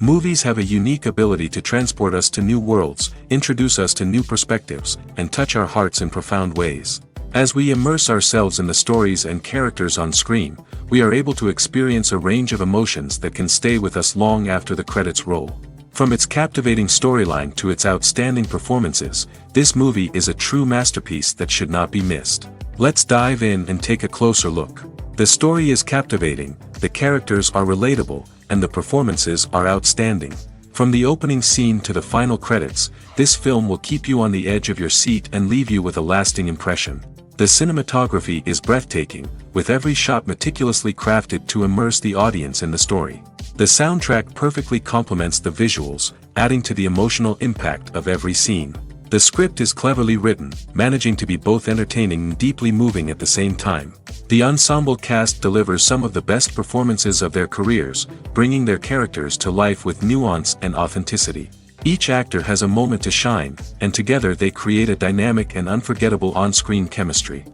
Movies have a unique ability to transport us to new worlds, introduce us to new perspectives, and touch our hearts in profound ways. As we immerse ourselves in the stories and characters on screen, we are able to experience a range of emotions that can stay with us long after the credits roll. From its captivating storyline to its outstanding performances, this movie is a true masterpiece that should not be missed. Let's dive in and take a closer look. The story is captivating, the characters are relatable, and the performances are outstanding. From the opening scene to the final credits, this film will keep you on the edge of your seat and leave you with a lasting impression. The cinematography is breathtaking, with every shot meticulously crafted to immerse the audience in the story. The soundtrack perfectly complements the visuals, adding to the emotional impact of every scene. The script is cleverly written, managing to be both entertaining and deeply moving at the same time. The ensemble cast delivers some of the best performances of their careers, bringing their characters to life with nuance and authenticity. Each actor has a moment to shine, and together they create a dynamic and unforgettable on-screen chemistry.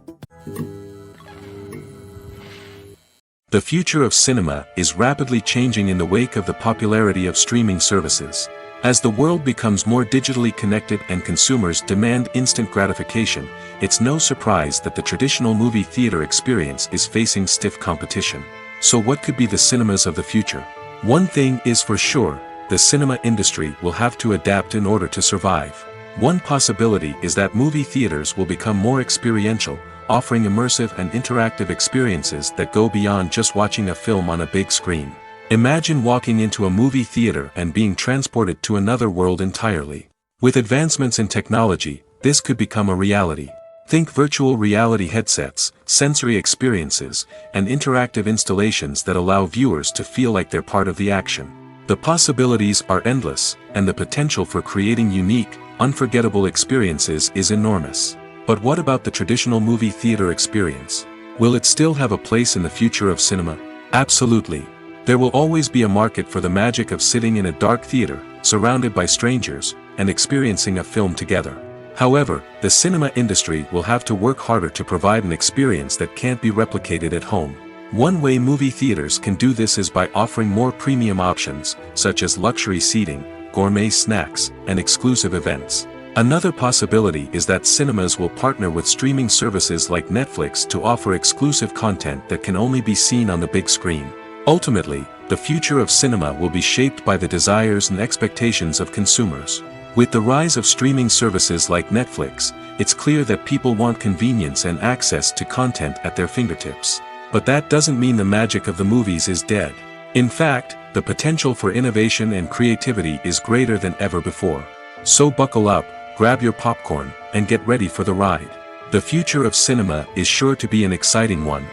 The future of cinema is rapidly changing in the wake of the popularity of streaming services. As the world becomes more digitally connected and consumers demand instant gratification, it's no surprise that the traditional movie theater experience is facing stiff competition. So what could be the cinemas of the future? One thing is for sure, the cinema industry will have to adapt in order to survive. One possibility is that movie theaters will become more experiential, offering immersive and interactive experiences that go beyond just watching a film on a big screen. Imagine walking into a movie theater and being transported to another world entirely. With advancements in technology, this could become a reality. Think virtual reality headsets, sensory experiences, and interactive installations that allow viewers to feel like they're part of the action. The possibilities are endless, and the potential for creating unique, unforgettable experiences is enormous. But what about the traditional movie theater experience? Will it still have a place in the future of cinema? Absolutely. There will always be a market for the magic of sitting in a dark theater, surrounded by strangers, and experiencing a film together. However, the cinema industry will have to work harder to provide an experience that can't be replicated at home. One way movie theaters can do this is by offering more premium options, such as luxury seating, gourmet snacks, and exclusive events. Another possibility is that cinemas will partner with streaming services like Netflix to offer exclusive content that can only be seen on the big screen. Ultimately, the future of cinema will be shaped by the desires and expectations of consumers. With the rise of streaming services like Netflix, it's clear that people want convenience and access to content at their fingertips. But that doesn't mean the magic of the movies is dead. In fact, the potential for innovation and creativity is greater than ever before. So buckle up, grab your popcorn, and get ready for the ride. The future of cinema is sure to be an exciting one.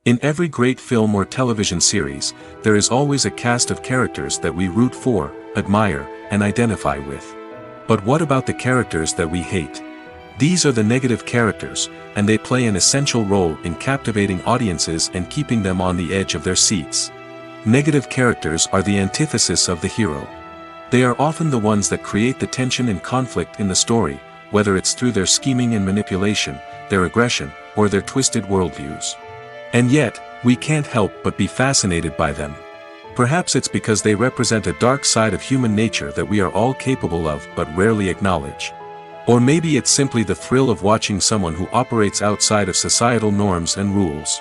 In every great film or television series, there is always a cast of characters that we root for, admire, and identify with. But what about the characters that we hate? These are the negative characters, and they play an essential role in captivating audiences and keeping them on the edge of their seats. Negative characters are the antithesis of the hero. They are often the ones that create the tension and conflict in the story, whether it's through their scheming and manipulation, their aggression, or their twisted worldviews. And yet, we can't help but be fascinated by them. Perhaps it's because they represent a dark side of human nature that we are all capable of but rarely acknowledge. Or maybe it's simply the thrill of watching someone who operates outside of societal norms and rules.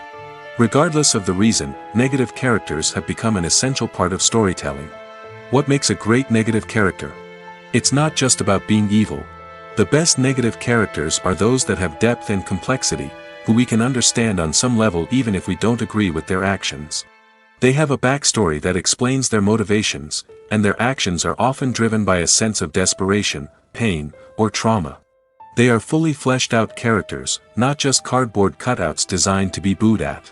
Regardless of the reason, negative characters have become an essential part of storytelling. What makes a great negative character? It's not just about being evil. The best negative characters are those that have depth and complexity, who we can understand on some level even if we don't agree with their actions. They have a backstory that explains their motivations, and their actions are often driven by a sense of desperation, pain, or trauma. They are fully fleshed out characters, not just cardboard cutouts designed to be booed at.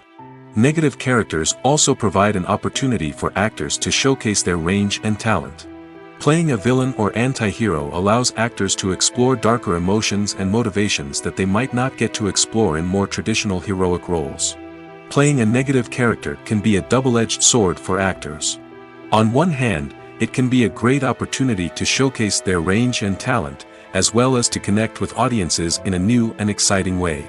Negative characters also provide an opportunity for actors to showcase their range and talent. Playing a villain or anti-hero allows actors to explore darker emotions and motivations that they might not get to explore in more traditional heroic roles. Playing a negative character can be a double-edged sword for actors. On one hand, it can be a great opportunity to showcase their range and talent, as well as to connect with audiences in a new and exciting way.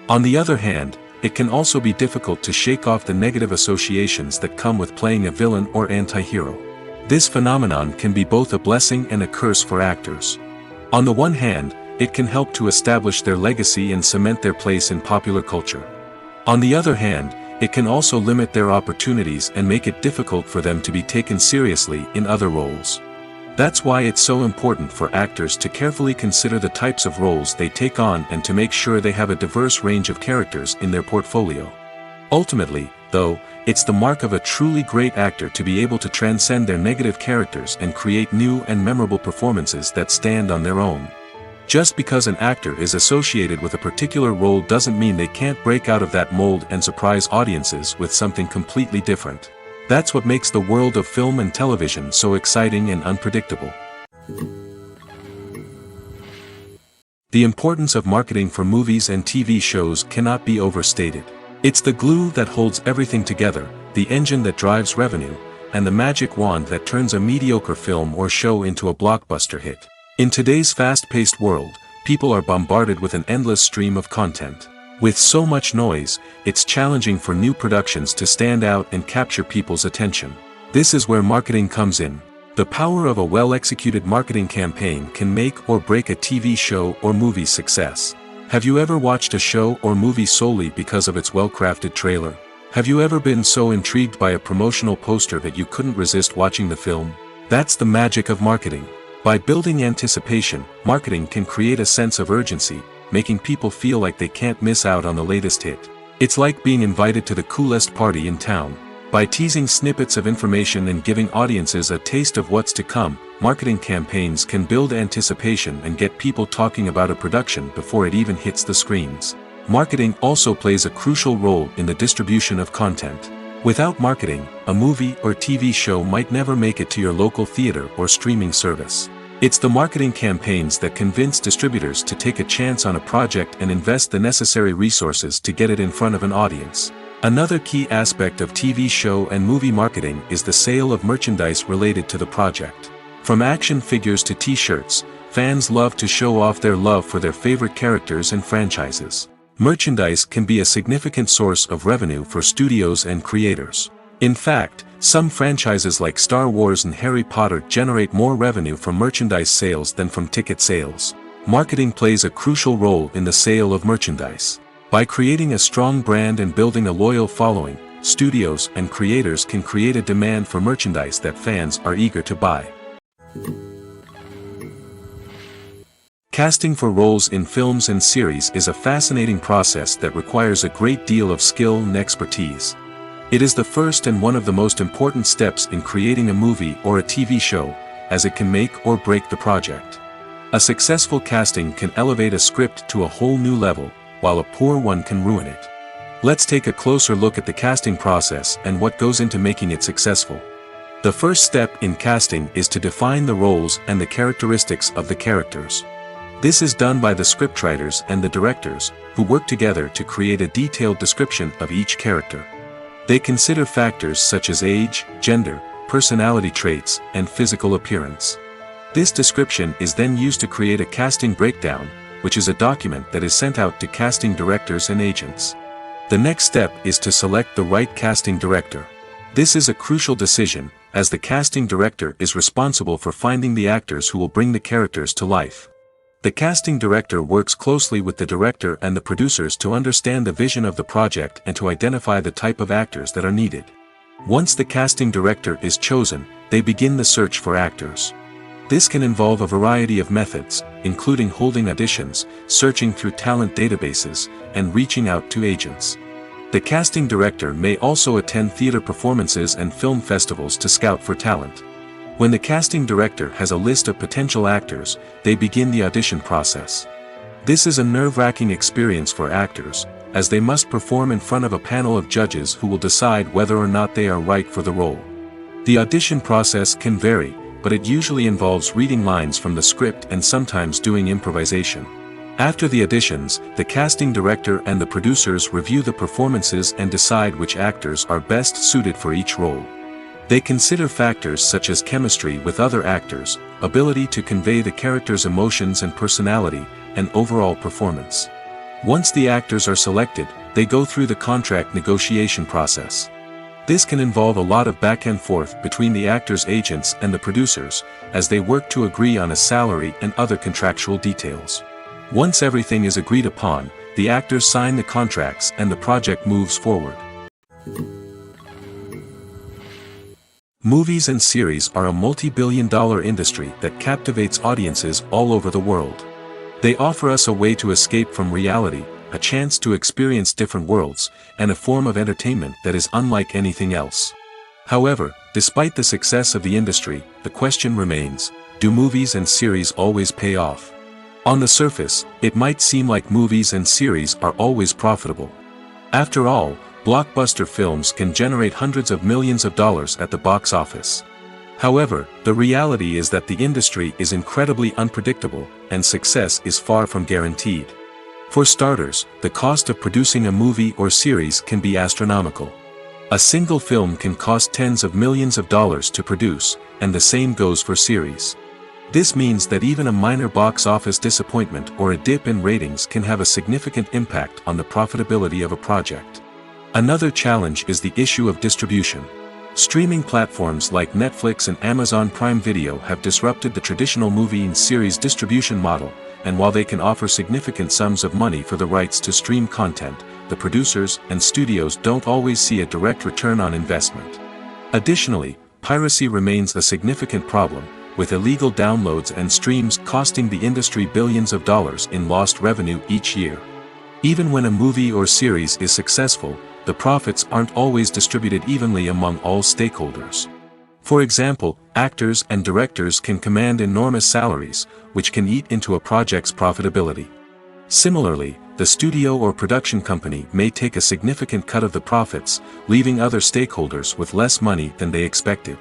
On the other hand, it can also be difficult to shake off the negative associations that come with playing a villain or anti-hero. This phenomenon can be both a blessing and a curse for actors. On the one hand, it can help to establish their legacy and cement their place in popular culture. On the other hand, it can also limit their opportunities and make it difficult for them to be taken seriously in other roles. That's why it's so important for actors to carefully consider the types of roles they take on and to make sure they have a diverse range of characters in their portfolio. Ultimately, though, it's the mark of a truly great actor to be able to transcend their negative characters and create new and memorable performances that stand on their own. Just because an actor is associated with a particular role doesn't mean they can't break out of that mold and surprise audiences with something completely different. That's what makes the world of film and television so exciting and unpredictable. The importance of marketing for movies and TV shows cannot be overstated. It's the glue that holds everything together, the engine that drives revenue, and the magic wand that turns a mediocre film or show into a blockbuster hit. In today's fast-paced world, people are bombarded with an endless stream of content. With so much noise, it's challenging for new productions to stand out and capture people's attention. This is where marketing comes in. The power of a well-executed marketing campaign can make or break a TV show or movie's success. Have you ever watched a show or movie solely because of its well-crafted trailer? Have you ever been so intrigued by a promotional poster that you couldn't resist watching the film? That's the magic of marketing. By building anticipation, marketing can create a sense of urgency, making people feel like they can't miss out on the latest hit. It's like being invited to the coolest party in town. By teasing snippets of information and giving audiences a taste of what's to come, marketing campaigns can build anticipation and get people talking about a production before it even hits the screens. Marketing also plays a crucial role in the distribution of content. Without marketing, a movie or TV show might never make it to your local theater or streaming service. It's the marketing campaigns that convince distributors to take a chance on a project and invest the necessary resources to get it in front of an audience. Another key aspect of TV show and movie marketing is the sale of merchandise related to the project. From action figures to t-shirts, fans love to show off their love for their favorite characters and franchises. Merchandise can be a significant source of revenue for studios and creators. In fact, some franchises like Star Wars and Harry Potter generate more revenue from merchandise sales than from ticket sales. Marketing plays a crucial role in the sale of merchandise. By creating a strong brand and building a loyal following, studios and creators can create a demand for merchandise that fans are eager to buy. Casting for roles in films and series is a fascinating process that requires a great deal of skill and expertise. It is the first and one of the most important steps in creating a movie or a TV show, as it can make or break the project. A successful casting can elevate a script to a whole new level, while a poor one can ruin it. Let's take a closer look at the casting process and what goes into making it successful. The first step in casting is to define the roles and the characteristics of the characters. This is done by the scriptwriters and the directors, who work together to create a detailed description of each character. They consider factors such as age, gender, personality traits, and physical appearance. This description is then used to create a casting breakdown, which is a document that is sent out to casting directors and agents. The next step is to select the right casting director. This is a crucial decision, as the casting director is responsible for finding the actors who will bring the characters to life. The casting director works closely with the director and the producers to understand the vision of the project and to identify the type of actors that are needed. Once the casting director is chosen, they begin the search for actors. This can involve a variety of methods, including holding auditions, searching through talent databases, and reaching out to agents. The casting director may also attend theater performances and film festivals to scout for talent. When the casting director has a list of potential actors, they begin the audition process. This is a nerve-wracking experience for actors, as they must perform in front of a panel of judges who will decide whether or not they are right for the role. The audition process can vary, but it usually involves reading lines from the script and sometimes doing improvisation. After the auditions, the casting director and the producers review the performances and decide which actors are best suited for each role. They consider factors such as chemistry with other actors, ability to convey the character's emotions and personality, and overall performance. Once the actors are selected, they go through the contract negotiation process. This can involve a lot of back and forth between the actors' agents and the producers, as they work to agree on a salary and other contractual details. Once everything is agreed upon, the actors sign the contracts and the project moves forward. Movies and series are a multi-billion-dollar industry that captivates audiences all over the world. They offer us a way to escape from reality, a chance to experience different worlds, and a form of entertainment that is unlike anything else. However, despite the success of the industry, the question remains, do movies and series always pay off? On the surface, it might seem like movies and series are always profitable. After all, blockbuster films can generate hundreds of millions of dollars at the box office. However, the reality is that the industry is incredibly unpredictable, and success is far from guaranteed. For starters, the cost of producing a movie or series can be astronomical. A single film can cost tens of millions of dollars to produce, and the same goes for series. This means that even a minor box office disappointment or a dip in ratings can have a significant impact on the profitability of a project. Another challenge is the issue of distribution. Streaming platforms like Netflix and Amazon Prime Video have disrupted the traditional movie and series distribution model, and while they can offer significant sums of money for the rights to stream content, the producers and studios don't always see a direct return on investment. Additionally, piracy remains a significant problem, with illegal downloads and streams costing the industry billions of dollars in lost revenue each year. Even when a movie or series is successful, the profits aren't always distributed evenly among all stakeholders. For example, actors and directors can command enormous salaries, which can eat into a project's profitability. Similarly, the studio or production company may take a significant cut of the profits, leaving other stakeholders with less money than they expected.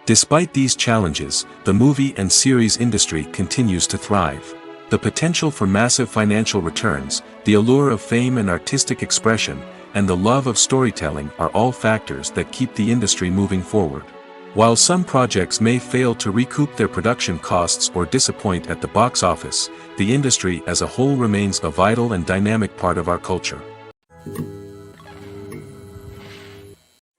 Despite these challenges, the movie and series industry continues to thrive. The potential for massive financial returns, the allure of fame and artistic expression, and the love of storytelling are all factors that keep the industry moving forward. While some projects may fail to recoup their production costs or disappoint at the box office, the industry as a whole remains a vital and dynamic part of our culture.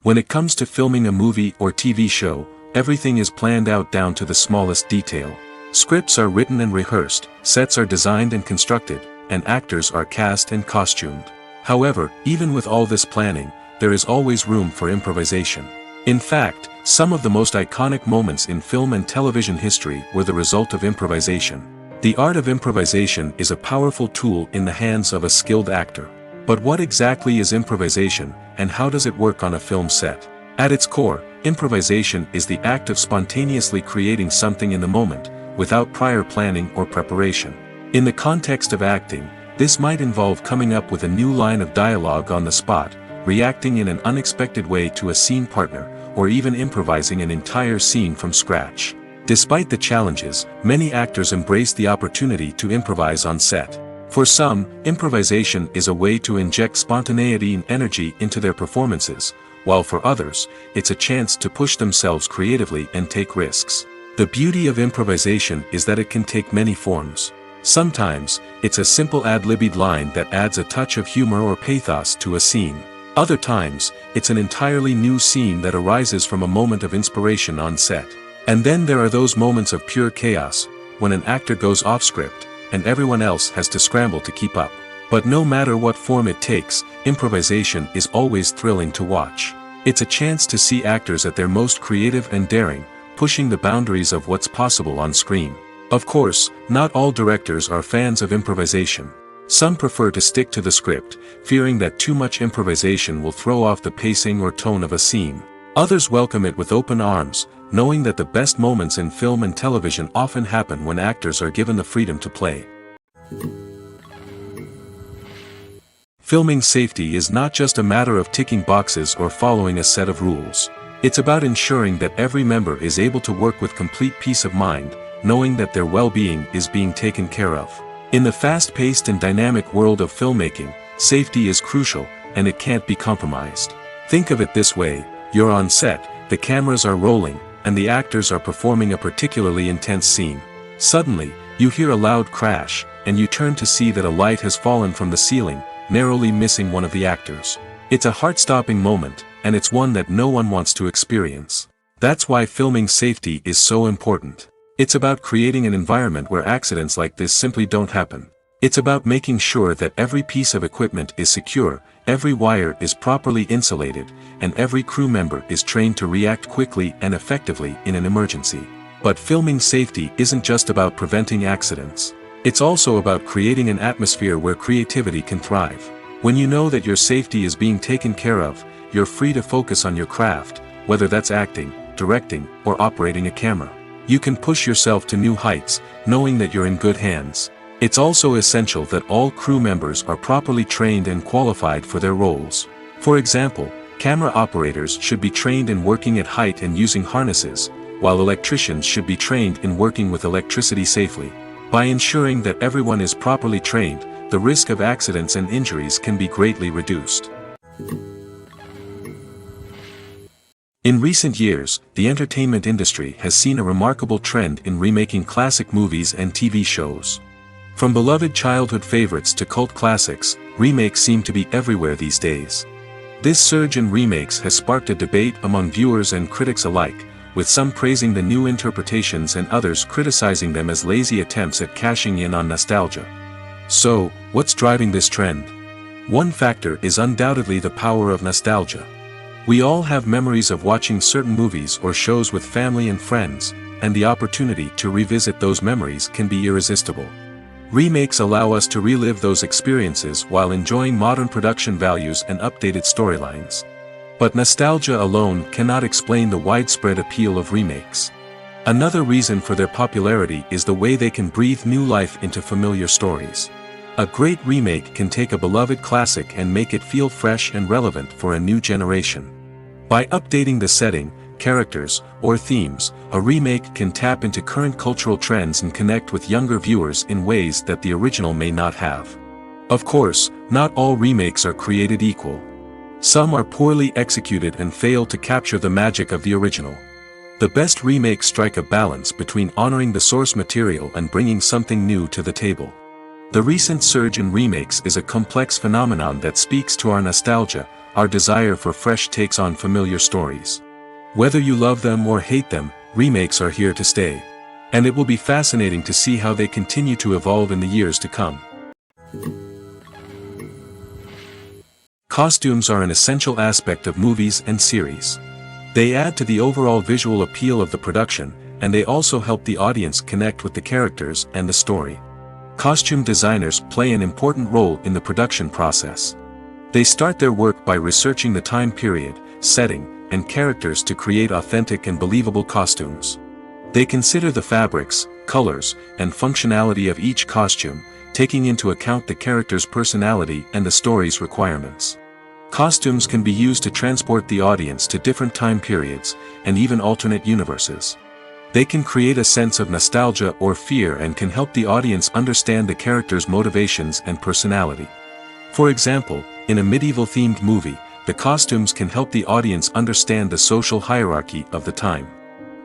When it comes to filming a movie or TV show, everything is planned out down to the smallest detail. Scripts are written and rehearsed, sets are designed and constructed, and actors are cast and costumed. However, even with all this planning, there is always room for improvisation. In fact, some of the most iconic moments in film and television history were the result of improvisation. The art of improvisation is a powerful tool in the hands of a skilled actor. But what exactly is improvisation, and how does it work on a film set? At its core, improvisation is the act of spontaneously creating something in the moment, without prior planning or preparation. In the context of acting, this might involve coming up with a new line of dialogue on the spot, reacting in an unexpected way to a scene partner, or even improvising an entire scene from scratch. Despite the challenges, many actors embrace the opportunity to improvise on set. For some, improvisation is a way to inject spontaneity and energy into their performances, while for others, it's a chance to push themselves creatively and take risks. The beauty of improvisation is that it can take many forms. Sometimes, it's a simple ad-libbed line that adds a touch of humor or pathos to a scene. Other times, it's an entirely new scene that arises from a moment of inspiration on set. And then there are those moments of pure chaos, when an actor goes off script, and everyone else has to scramble to keep up. But no matter what form it takes, improvisation is always thrilling to watch. It's a chance to see actors at their most creative and daring, pushing the boundaries of what's possible on screen. Of course, not all directors are fans of improvisation. Some prefer to stick to the script, fearing that too much improvisation will throw off the pacing or tone of a scene. Others welcome it with open arms, knowing that the best moments in film and television often happen when actors are given the freedom to play. Filming safety is not just a matter of ticking boxes or following a set of rules. It's about ensuring that every member is able to work with complete peace of mind, knowing that their well-being is being taken care of. In the fast-paced and dynamic world of filmmaking, safety is crucial, and it can't be compromised. Think of it this way: you're on set, the cameras are rolling, and the actors are performing a particularly intense scene. Suddenly, you hear a loud crash, and you turn to see that a light has fallen from the ceiling, narrowly missing one of the actors. It's a heart-stopping moment, and it's one that no one wants to experience. That's why filming safety is so important. It's about creating an environment where accidents like this simply don't happen. It's about making sure that every piece of equipment is secure, every wire is properly insulated, and every crew member is trained to react quickly and effectively in an emergency. But filming safety isn't just about preventing accidents. It's also about creating an atmosphere where creativity can thrive. When you know that your safety is being taken care of, you're free to focus on your craft, whether that's acting, directing, or operating a camera. You can push yourself to new heights, knowing that you're in good hands. It's also essential that all crew members are properly trained and qualified for their roles. For example, camera operators should be trained in working at height and using harnesses, while electricians should be trained in working with electricity safely. By ensuring that everyone is properly trained, the risk of accidents and injuries can be greatly reduced. In recent years, the entertainment industry has seen a remarkable trend in remaking classic movies and TV shows. From beloved childhood favorites to cult classics, remakes seem to be everywhere these days. This surge in remakes has sparked a debate among viewers and critics alike, with some praising the new interpretations and others criticizing them as lazy attempts at cashing in on nostalgia. So, what's driving this trend? One factor is undoubtedly the power of nostalgia. We all have memories of watching certain movies or shows with family and friends, and the opportunity to revisit those memories can be irresistible. Remakes allow us to relive those experiences while enjoying modern production values and updated storylines. But nostalgia alone cannot explain the widespread appeal of remakes. Another reason for their popularity is the way they can breathe new life into familiar stories. A great remake can take a beloved classic and make it feel fresh and relevant for a new generation. By updating the setting, characters, or themes, a remake can tap into current cultural trends and connect with younger viewers in ways that the original may not have. Of course, not all remakes are created equal. Some are poorly executed and fail to capture the magic of the original. The best remakes strike a balance between honoring the source material and bringing something new to the table. The recent surge in remakes is a complex phenomenon that speaks to our nostalgia, our desire for fresh takes on familiar stories. Whether you love them or hate them, remakes are here to stay. And it will be fascinating to see how they continue to evolve in the years to come. Costumes are an essential aspect of movies and series. They add to the overall visual appeal of the production, and they also help the audience connect with the characters and the story. Costume designers play an important role in the production process. They start their work by researching the time period, setting, and characters to create authentic and believable costumes. They consider the fabrics, colors, and functionality of each costume, taking into account the character's personality and the story's requirements. Costumes can be used to transport the audience to different time periods, and even alternate universes. They can create a sense of nostalgia or fear and can help the audience understand the character's motivations and personality. For example, in a medieval-themed movie, the costumes can help the audience understand the social hierarchy of the time.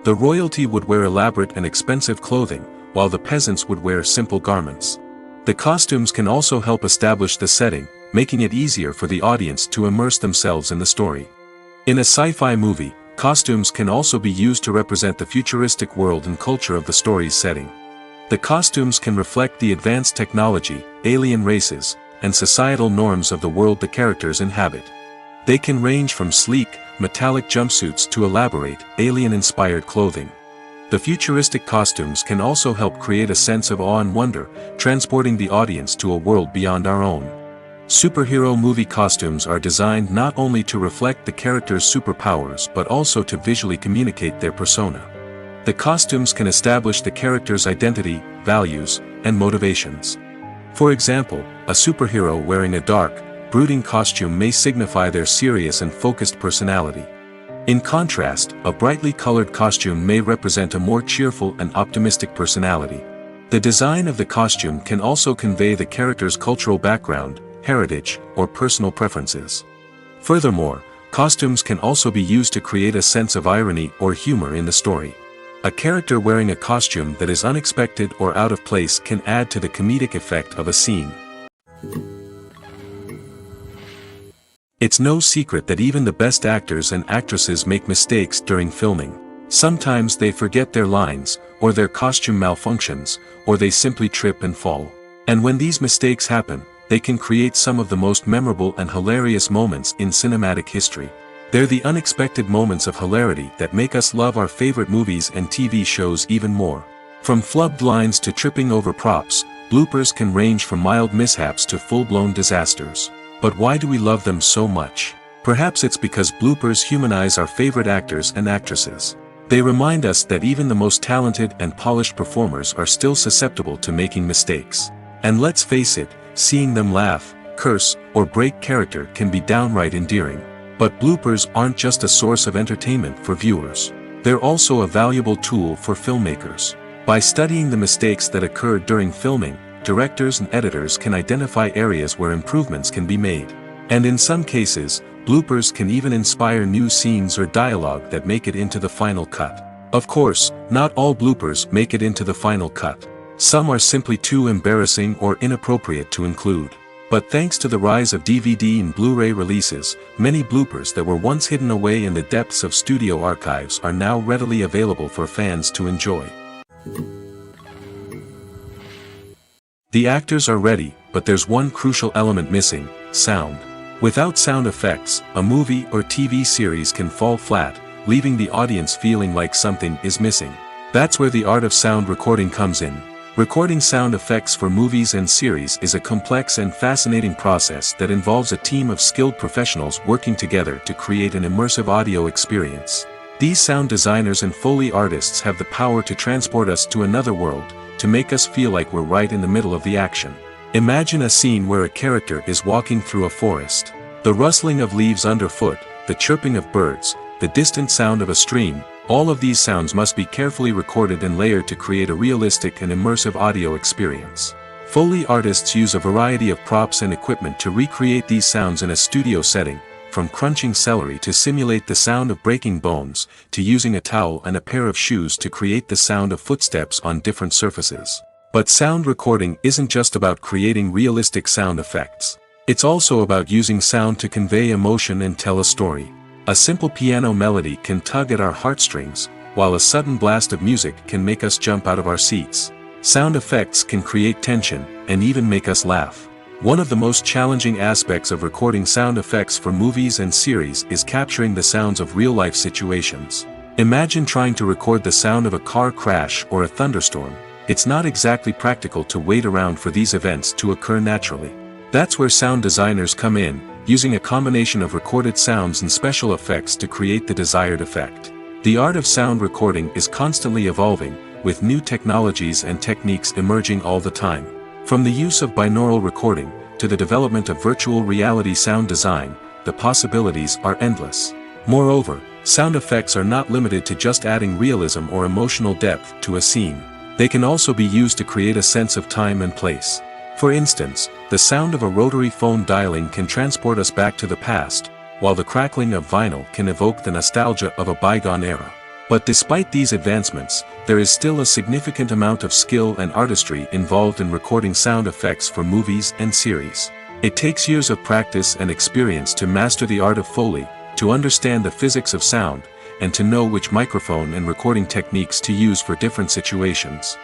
The royalty would wear elaborate and expensive clothing, while the peasants would wear simple garments. The costumes can also help establish the setting, making it easier for the audience to immerse themselves in the story. In a sci-fi movie, costumes can also be used to represent the futuristic world and culture of the story's setting. The costumes can reflect the advanced technology, alien races, and societal norms of the world the characters inhabit. They can range from sleek, metallic jumpsuits to elaborate, alien-inspired clothing. The futuristic costumes can also help create a sense of awe and wonder, transporting the audience to a world beyond our own. Superhero movie costumes are designed not only to reflect the character's superpowers but also to visually communicate their persona. The costumes can establish the character's identity, values, and motivations. For example, a superhero wearing a dark, brooding costume may signify their serious and focused personality. In contrast, a brightly colored costume may represent a more cheerful and optimistic personality. The design of the costume can also convey the character's cultural background, heritage, or personal preferences. Furthermore, costumes can also be used to create a sense of irony or humor in the story. A character wearing a costume that is unexpected or out of place can add to the comedic effect of a scene. It's no secret that even the best actors and actresses make mistakes during filming. Sometimes they forget their lines, or their costume malfunctions, or they simply trip and fall. And when these mistakes happen, they can create some of the most memorable and hilarious moments in cinematic history. They're the unexpected moments of hilarity that make us love our favorite movies and TV shows even more. From flubbed lines to tripping over props, bloopers can range from mild mishaps to full-blown disasters. But why do we love them so much? Perhaps it's because bloopers humanize our favorite actors and actresses. They remind us that even the most talented and polished performers are still susceptible to making mistakes. And let's face it, seeing them laugh, curse, or break character can be downright endearing. But bloopers aren't just a source of entertainment for viewers. They're also a valuable tool for filmmakers. By studying the mistakes that occurred during filming, directors and editors can identify areas where improvements can be made. And in some cases, bloopers can even inspire new scenes or dialogue that make it into the final cut. Of course, not all bloopers make it into the final cut. Some are simply too embarrassing or inappropriate to include. But thanks to the rise of DVD and Blu-ray releases, many bloopers that were once hidden away in the depths of studio archives are now readily available for fans to enjoy. The actors are ready, but there's one crucial element missing: sound. Without sound effects, a movie or TV series can fall flat, leaving the audience feeling like something is missing. That's where the art of sound recording comes in. Recording sound effects for movies and series is a complex and fascinating process that involves a team of skilled professionals working together to create an immersive audio experience. These sound designers and Foley artists have the power to transport us to another world, to make us feel like we're right in the middle of the action. Imagine a scene where a character is walking through a forest. The rustling of leaves underfoot, the chirping of birds, the distant sound of a stream, all of these sounds must be carefully recorded and layered to create a realistic and immersive audio experience. Foley artists use a variety of props and equipment to recreate these sounds in a studio setting, from crunching celery to simulate the sound of breaking bones, to using a towel and a pair of shoes to create the sound of footsteps on different surfaces. But sound recording isn't just about creating realistic sound effects. It's also about using sound to convey emotion and tell a story. A simple piano melody can tug at our heartstrings, while a sudden blast of music can make us jump out of our seats. Sound effects can create tension, and even make us laugh. One of the most challenging aspects of recording sound effects for movies and series is capturing the sounds of real-life situations. Imagine trying to record the sound of a car crash or a thunderstorm. It's not exactly practical to wait around for these events to occur naturally. That's where sound designers come in, using a combination of recorded sounds and special effects to create the desired effect. The art of sound recording is constantly evolving, with new technologies and techniques emerging all the time. From the use of binaural recording, to the development of virtual reality sound design, the possibilities are endless. Moreover, sound effects are not limited to just adding realism or emotional depth to a scene. They can also be used to create a sense of time and place. For instance, the sound of a rotary phone dialing can transport us back to the past, while the crackling of vinyl can evoke the nostalgia of a bygone era. But despite these advancements, there is still a significant amount of skill and artistry involved in recording sound effects for movies and series. It takes years of practice and experience to master the art of Foley, to understand the physics of sound, and to know which microphone and recording techniques to use for different situations.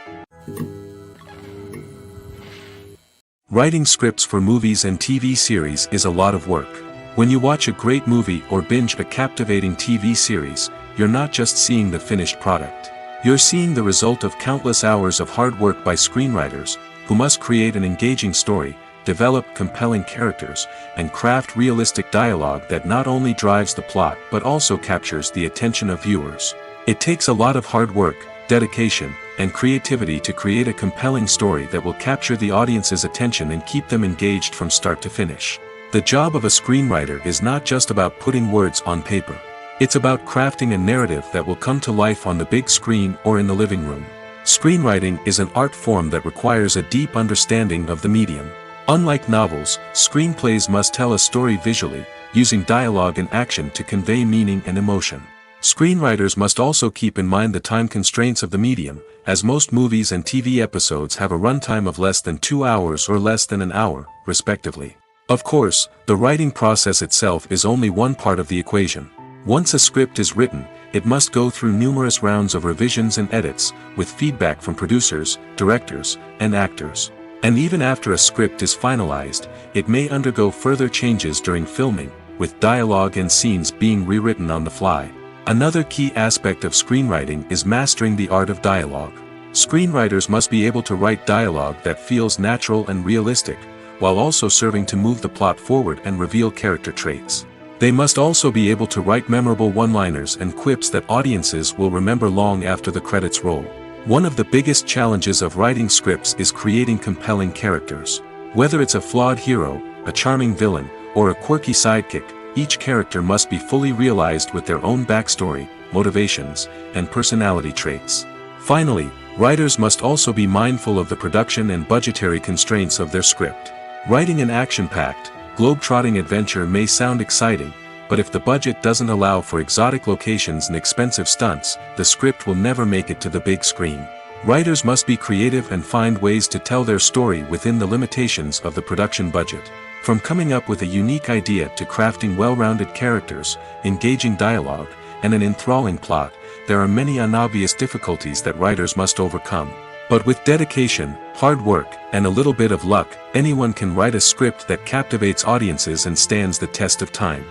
Writing scripts for movies and TV series is a lot of work. When you watch a great movie or binge a captivating TV series, you're not just seeing the finished product. You're seeing the result of countless hours of hard work by screenwriters, who must create an engaging story, develop compelling characters, and craft realistic dialogue that not only drives the plot but also captures the attention of viewers. It takes a lot of hard work, dedication, and creativity to create a compelling story that will capture the audience's attention and keep them engaged from start to finish. The job of a screenwriter is not just about putting words on paper. It's about crafting a narrative that will come to life on the big screen or in the living room. Screenwriting is an art form that requires a deep understanding of the medium. Unlike novels, screenplays must tell a story visually, using dialogue and action to convey meaning and emotion. Screenwriters must also keep in mind the time constraints of the medium, as most movies and TV episodes have a runtime of less than 2 hours or less than an hour, respectively. Of course, the writing process itself is only one part of the equation. Once a script is written, it must go through numerous rounds of revisions and edits, with feedback from producers, directors, and actors. And even after a script is finalized, it may undergo further changes during filming, with dialogue and scenes being rewritten on the fly. Another key aspect of screenwriting is mastering the art of dialogue. Screenwriters must be able to write dialogue that feels natural and realistic, while also serving to move the plot forward and reveal character traits. They must also be able to write memorable one-liners and quips that audiences will remember long after the credits roll. One of the biggest challenges of writing scripts is creating compelling characters. Whether it's a flawed hero, a charming villain, or a quirky sidekick, each character must be fully realized with their own backstory, motivations, and personality traits. Finally, writers must also be mindful of the production and budgetary constraints of their script. Writing an action-packed, globe-trotting adventure may sound exciting, but if the budget doesn't allow for exotic locations and expensive stunts, the script will never make it to the big screen. Writers must be creative and find ways to tell their story within the limitations of the production budget. From coming up with a unique idea to crafting well-rounded characters, engaging dialogue, and an enthralling plot, there are many unobvious difficulties that writers must overcome. But with dedication, hard work, and a little bit of luck, anyone can write a script that captivates audiences and stands the test of time.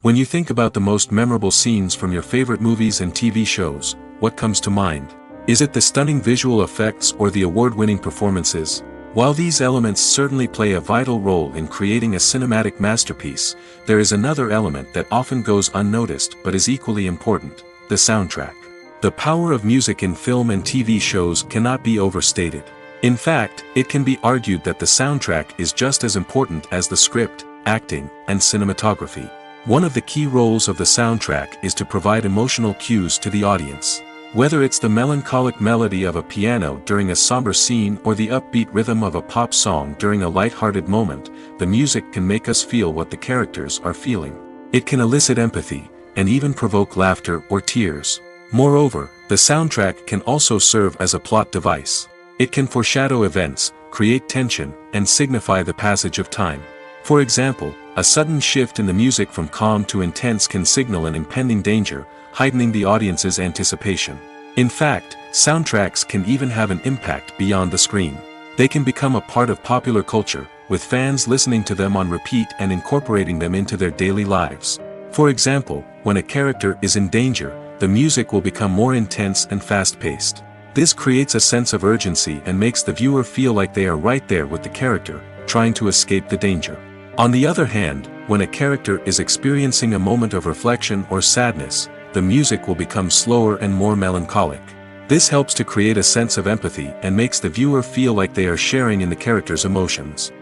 When you think about the most memorable scenes from your favorite movies and TV shows, what comes to mind? Is it the stunning visual effects or the award-winning performances? While these elements certainly play a vital role in creating a cinematic masterpiece, there is another element that often goes unnoticed but is equally important: the soundtrack. The power of music in film and TV shows cannot be overstated. In fact, it can be argued that the soundtrack is just as important as the script, acting, and cinematography. One of the key roles of the soundtrack is to provide emotional cues to the audience. Whether it's the melancholic melody of a piano during a somber scene or the upbeat rhythm of a pop song during a light-hearted moment, the music can make us feel what the characters are feeling. It can elicit empathy, and even provoke laughter or tears. Moreover, the soundtrack can also serve as a plot device. It can foreshadow events, create tension, and signify the passage of time. For example, a sudden shift in the music from calm to intense can signal an impending danger, heightening the audience's anticipation. In fact, soundtracks can even have an impact beyond the screen. They can become a part of popular culture, with fans listening to them on repeat and incorporating them into their daily lives. For example, when a character is in danger, the music will become more intense and fast-paced. This creates a sense of urgency and makes the viewer feel like they are right there with the character, trying to escape the danger. On the other hand, when a character is experiencing a moment of reflection or sadness, the music will become slower and more melancholic. This helps to create a sense of empathy and makes the viewer feel like they are sharing in the character's emotions.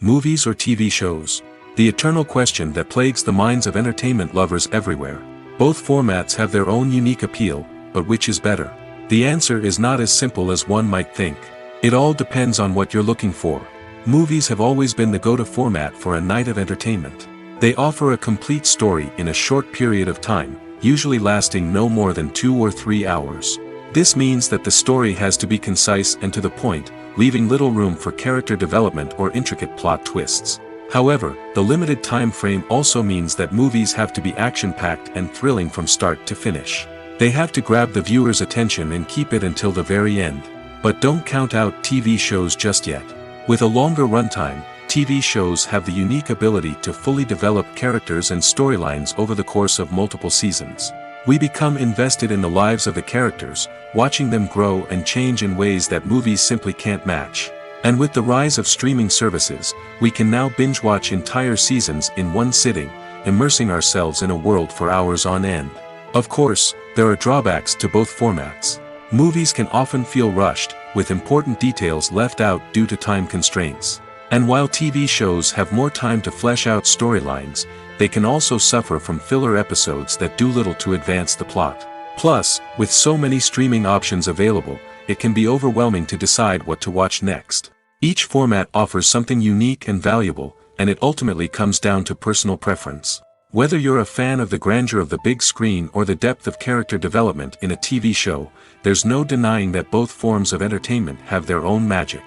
Movies or TV shows? The eternal question that plagues the minds of entertainment lovers everywhere. Both formats have their own unique appeal, but which is better? The answer is not as simple as one might think. It all depends on what you're looking for. Movies have always been the go-to format for a night of entertainment. They offer a complete story in a short period of time, usually lasting no more than 2 or 3 hours. This means that the story has to be concise and to the point, leaving little room for character development or intricate plot twists. However, the limited time frame also means that movies have to be action-packed and thrilling from start to finish. They have to grab the viewer's attention and keep it until the very end. But don't count out TV shows just yet. With a longer runtime, TV shows have the unique ability to fully develop characters and storylines over the course of multiple seasons. We become invested in the lives of the characters, watching them grow and change in ways that movies simply can't match. And with the rise of streaming services, we can now binge-watch entire seasons in one sitting, immersing ourselves in a world for hours on end. Of course, there are drawbacks to both formats. Movies can often feel rushed, with important details left out due to time constraints. And while TV shows have more time to flesh out storylines, they can also suffer from filler episodes that do little to advance the plot. Plus, with so many streaming options available, it can be overwhelming to decide what to watch next. Each format offers something unique and valuable, and it ultimately comes down to personal preference. Whether you're a fan of the grandeur of the big screen or the depth of character development in a TV show, there's no denying that both forms of entertainment have their own magic.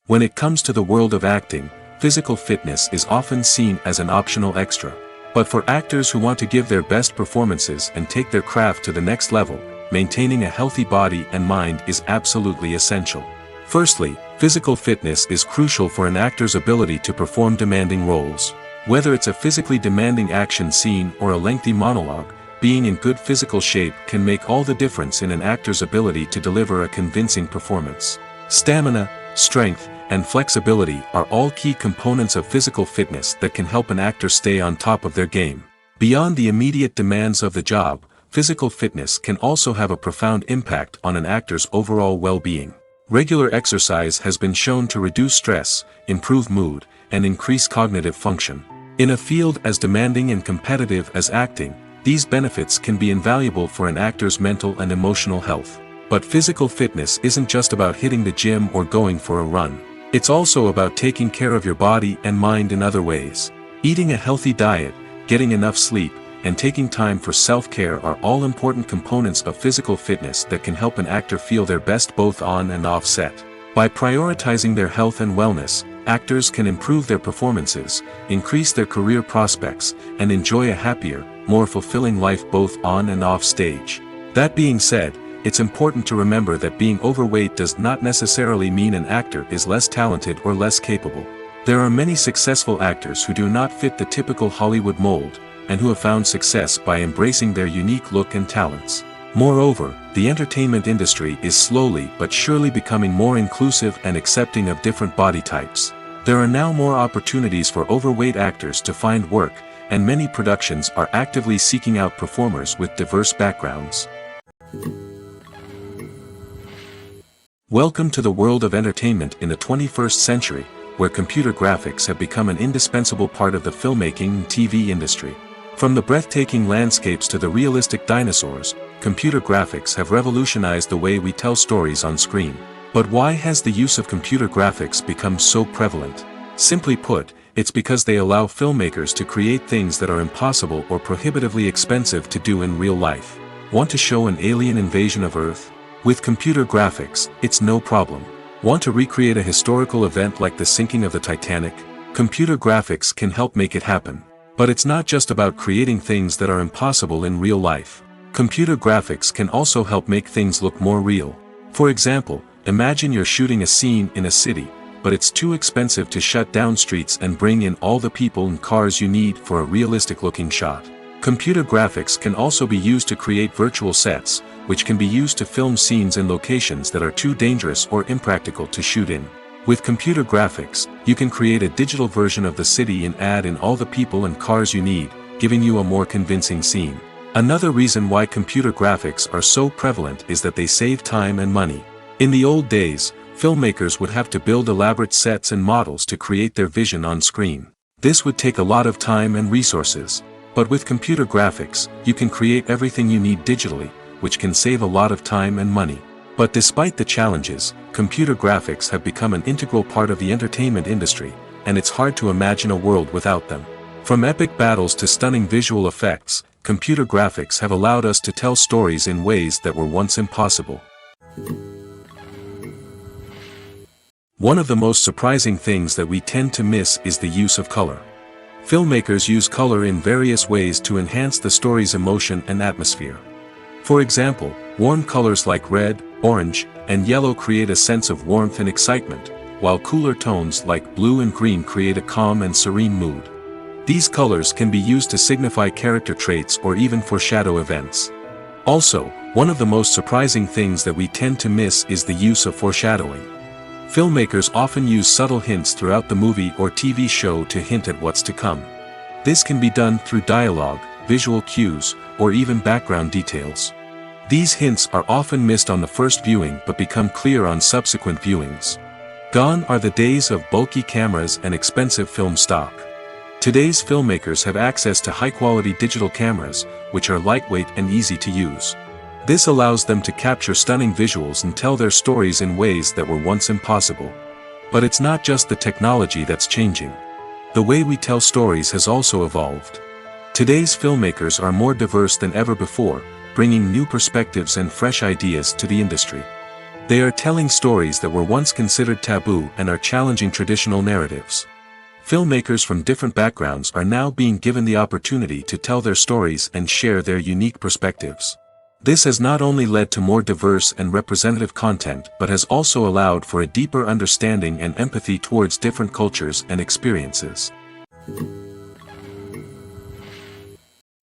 When it comes to the world of acting, physical fitness is often seen as an optional extra. But for actors who want to give their best performances and take their craft to the next level, maintaining a healthy body and mind is absolutely essential. Firstly, physical fitness is crucial for an actor's ability to perform demanding roles. Whether it's a physically demanding action scene or a lengthy monologue, being in good physical shape can make all the difference in an actor's ability to deliver a convincing performance. Stamina, strength, and flexibility are all key components of physical fitness that can help an actor stay on top of their game. Beyond the immediate demands of the job, physical fitness can also have a profound impact on an actor's overall well-being. Regular exercise has been shown to reduce stress, improve mood, and increase cognitive function. In a field as demanding and competitive as acting, these benefits can be invaluable for an actor's mental and emotional health. But physical fitness isn't just about hitting the gym or going for a run. It's also about taking care of your body and mind in other ways. Eating a healthy diet, getting enough sleep, and taking time for self-care are all important components of physical fitness that can help an actor feel their best both on and off set. By prioritizing their health and wellness, actors can improve their performances, increase their career prospects, and enjoy a happier, more fulfilling life both on and off stage. That being said, it's important to remember that being overweight does not necessarily mean an actor is less talented or less capable. There are many successful actors who do not fit the typical Hollywood mold, and who have found success by embracing their unique look and talents. Moreover, the entertainment industry is slowly but surely becoming more inclusive and accepting of different body types. There are now more opportunities for overweight actors to find work, and many productions are actively seeking out performers with diverse backgrounds. Welcome to the world of entertainment in the 21st century, where computer graphics have become an indispensable part of the filmmaking and TV industry. From the breathtaking landscapes to the realistic dinosaurs, computer graphics have revolutionized the way we tell stories on screen. But why has the use of computer graphics become so prevalent? Simply put, it's because they allow filmmakers to create things that are impossible or prohibitively expensive to do in real life. Want to show an alien invasion of Earth? With computer graphics, it's no problem. Want to recreate a historical event like the sinking of the Titanic? Computer graphics can help make it happen. But it's not just about creating things that are impossible in real life. Computer graphics can also help make things look more real. For example, imagine you're shooting a scene in a city, but it's too expensive to shut down streets and bring in all the people and cars you need for a realistic-looking shot. Computer graphics can also be used to create virtual sets, which can be used to film scenes in locations that are too dangerous or impractical to shoot in. With computer graphics, you can create a digital version of the city and add in all the people and cars you need, giving you a more convincing scene. Another reason why computer graphics are so prevalent is that they save time and money. In the old days, filmmakers would have to build elaborate sets and models to create their vision on screen. This would take a lot of time and resources. But with computer graphics, you can create everything you need digitally, which can save a lot of time and money. But despite the challenges, computer graphics have become an integral part of the entertainment industry, and it's hard to imagine a world without them. From epic battles to stunning visual effects, computer graphics have allowed us to tell stories in ways that were once impossible. One of the most surprising things that we tend to miss is the use of color. Filmmakers use color in various ways to enhance the story's emotion and atmosphere. For example, warm colors like red, orange, and yellow create a sense of warmth and excitement, while cooler tones like blue and green create a calm and serene mood. These colors can be used to signify character traits or even foreshadow events. Also, one of the most surprising things that we tend to miss is the use of foreshadowing. Filmmakers often use subtle hints throughout the movie or TV show to hint at what's to come. This can be done through dialogue, visual cues, or even background details. These hints are often missed on the first viewing but become clear on subsequent viewings. Gone are the days of bulky cameras and expensive film stock. Today's filmmakers have access to high-quality digital cameras, which are lightweight and easy to use. This allows them to capture stunning visuals and tell their stories in ways that were once impossible. But it's not just the technology that's changing. The way we tell stories has also evolved. Today's filmmakers are more diverse than ever before, bringing new perspectives and fresh ideas to the industry. They are telling stories that were once considered taboo and are challenging traditional narratives. Filmmakers from different backgrounds are now being given the opportunity to tell their stories and share their unique perspectives. This has not only led to more diverse and representative content but has also allowed for a deeper understanding and empathy towards different cultures and experiences.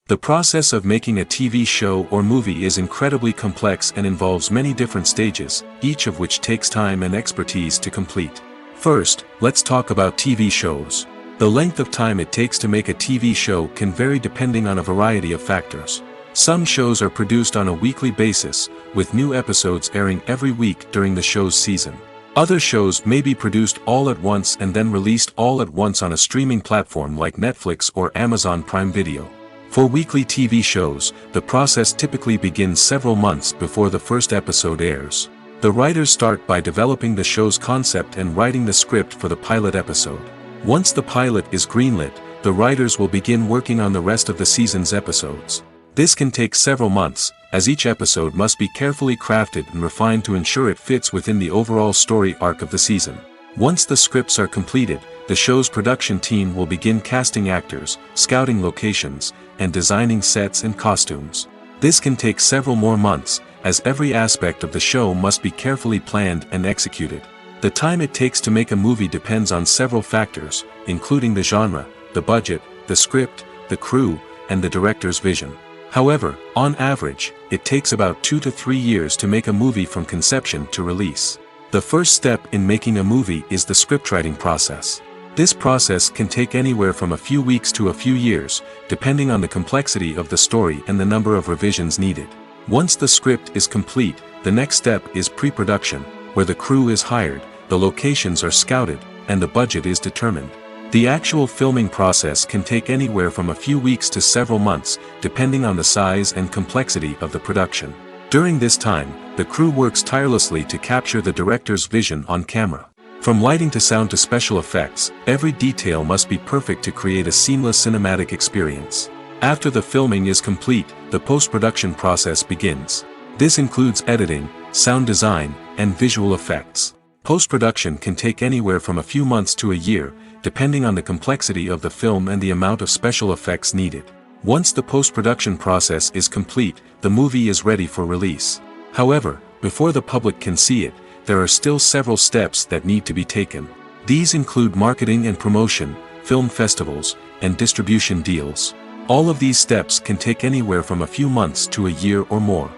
The process of making a TV show or movie is incredibly complex and involves many different stages, each of which takes time and expertise to complete. First, let's talk about TV shows. The length of time it takes to make a TV show can vary depending on a variety of factors. Some shows are produced on a weekly basis, with new episodes airing every week during the show's season. Other shows may be produced all at once and then released all at once on a streaming platform like Netflix or Amazon Prime Video. For weekly TV shows, the process typically begins several months before the first episode airs. The writers start by developing the show's concept and writing the script for the pilot episode. Once the pilot is greenlit, the writers will begin working on the rest of the season's episodes. This can take several months, as each episode must be carefully crafted and refined to ensure it fits within the overall story arc of the season. Once the scripts are completed, the show's production team will begin casting actors, scouting locations, and designing sets and costumes. This can take several more months, as every aspect of the show must be carefully planned and executed. The time it takes to make a movie depends on several factors, including the genre, the budget, the script, the crew, and the director's vision. However, on average, it takes about 2 to 3 years to make a movie from conception to release. The first step in making a movie is the scriptwriting process. This process can take anywhere from a few weeks to a few years, depending on the complexity of the story and the number of revisions needed. Once the script is complete, the next step is pre-production, where the crew is hired, the locations are scouted, and the budget is determined. The actual filming process can take anywhere from a few weeks to several months, depending on the size and complexity of the production. During this time, the crew works tirelessly to capture the director's vision on camera. From lighting to sound to special effects, every detail must be perfect to create a seamless cinematic experience. After the filming is complete, the post-production process begins. This includes editing, sound design, and visual effects. Post-production can take anywhere from a few months to a year, depending on the complexity of the film and the amount of special effects needed. Once the post-production process is complete, the movie is ready for release. However, before the public can see it, there are still several steps that need to be taken. These include marketing and promotion, film festivals, and distribution deals. All of these steps can take anywhere from a few months to a year or more.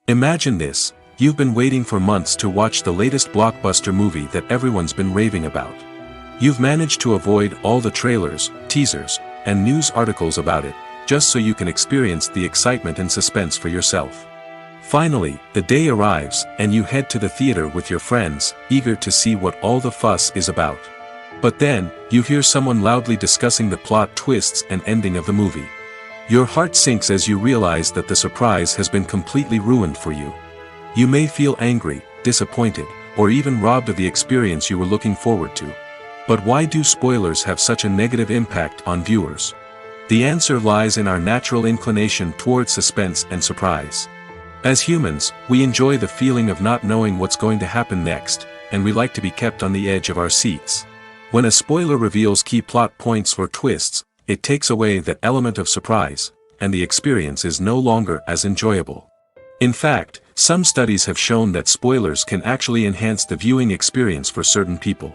Imagine this: you've been waiting for months to watch the latest blockbuster movie that everyone's been raving about. You've managed to avoid all the trailers, teasers, and news articles about it, just so you can experience the excitement and suspense for yourself. Finally, the day arrives, and you head to the theater with your friends, eager to see what all the fuss is about. But then, you hear someone loudly discussing the plot twists and ending of the movie. Your heart sinks as you realize that the surprise has been completely ruined for you. You may feel angry, disappointed, or even robbed of the experience you were looking forward to. But why do spoilers have such a negative impact on viewers? The answer lies in our natural inclination towards suspense and surprise. As humans, we enjoy the feeling of not knowing what's going to happen next, and we like to be kept on the edge of our seats. When a spoiler reveals key plot points or twists, it takes away that element of surprise, and the experience is no longer as enjoyable. In fact, some studies have shown that spoilers can actually enhance the viewing experience for certain people.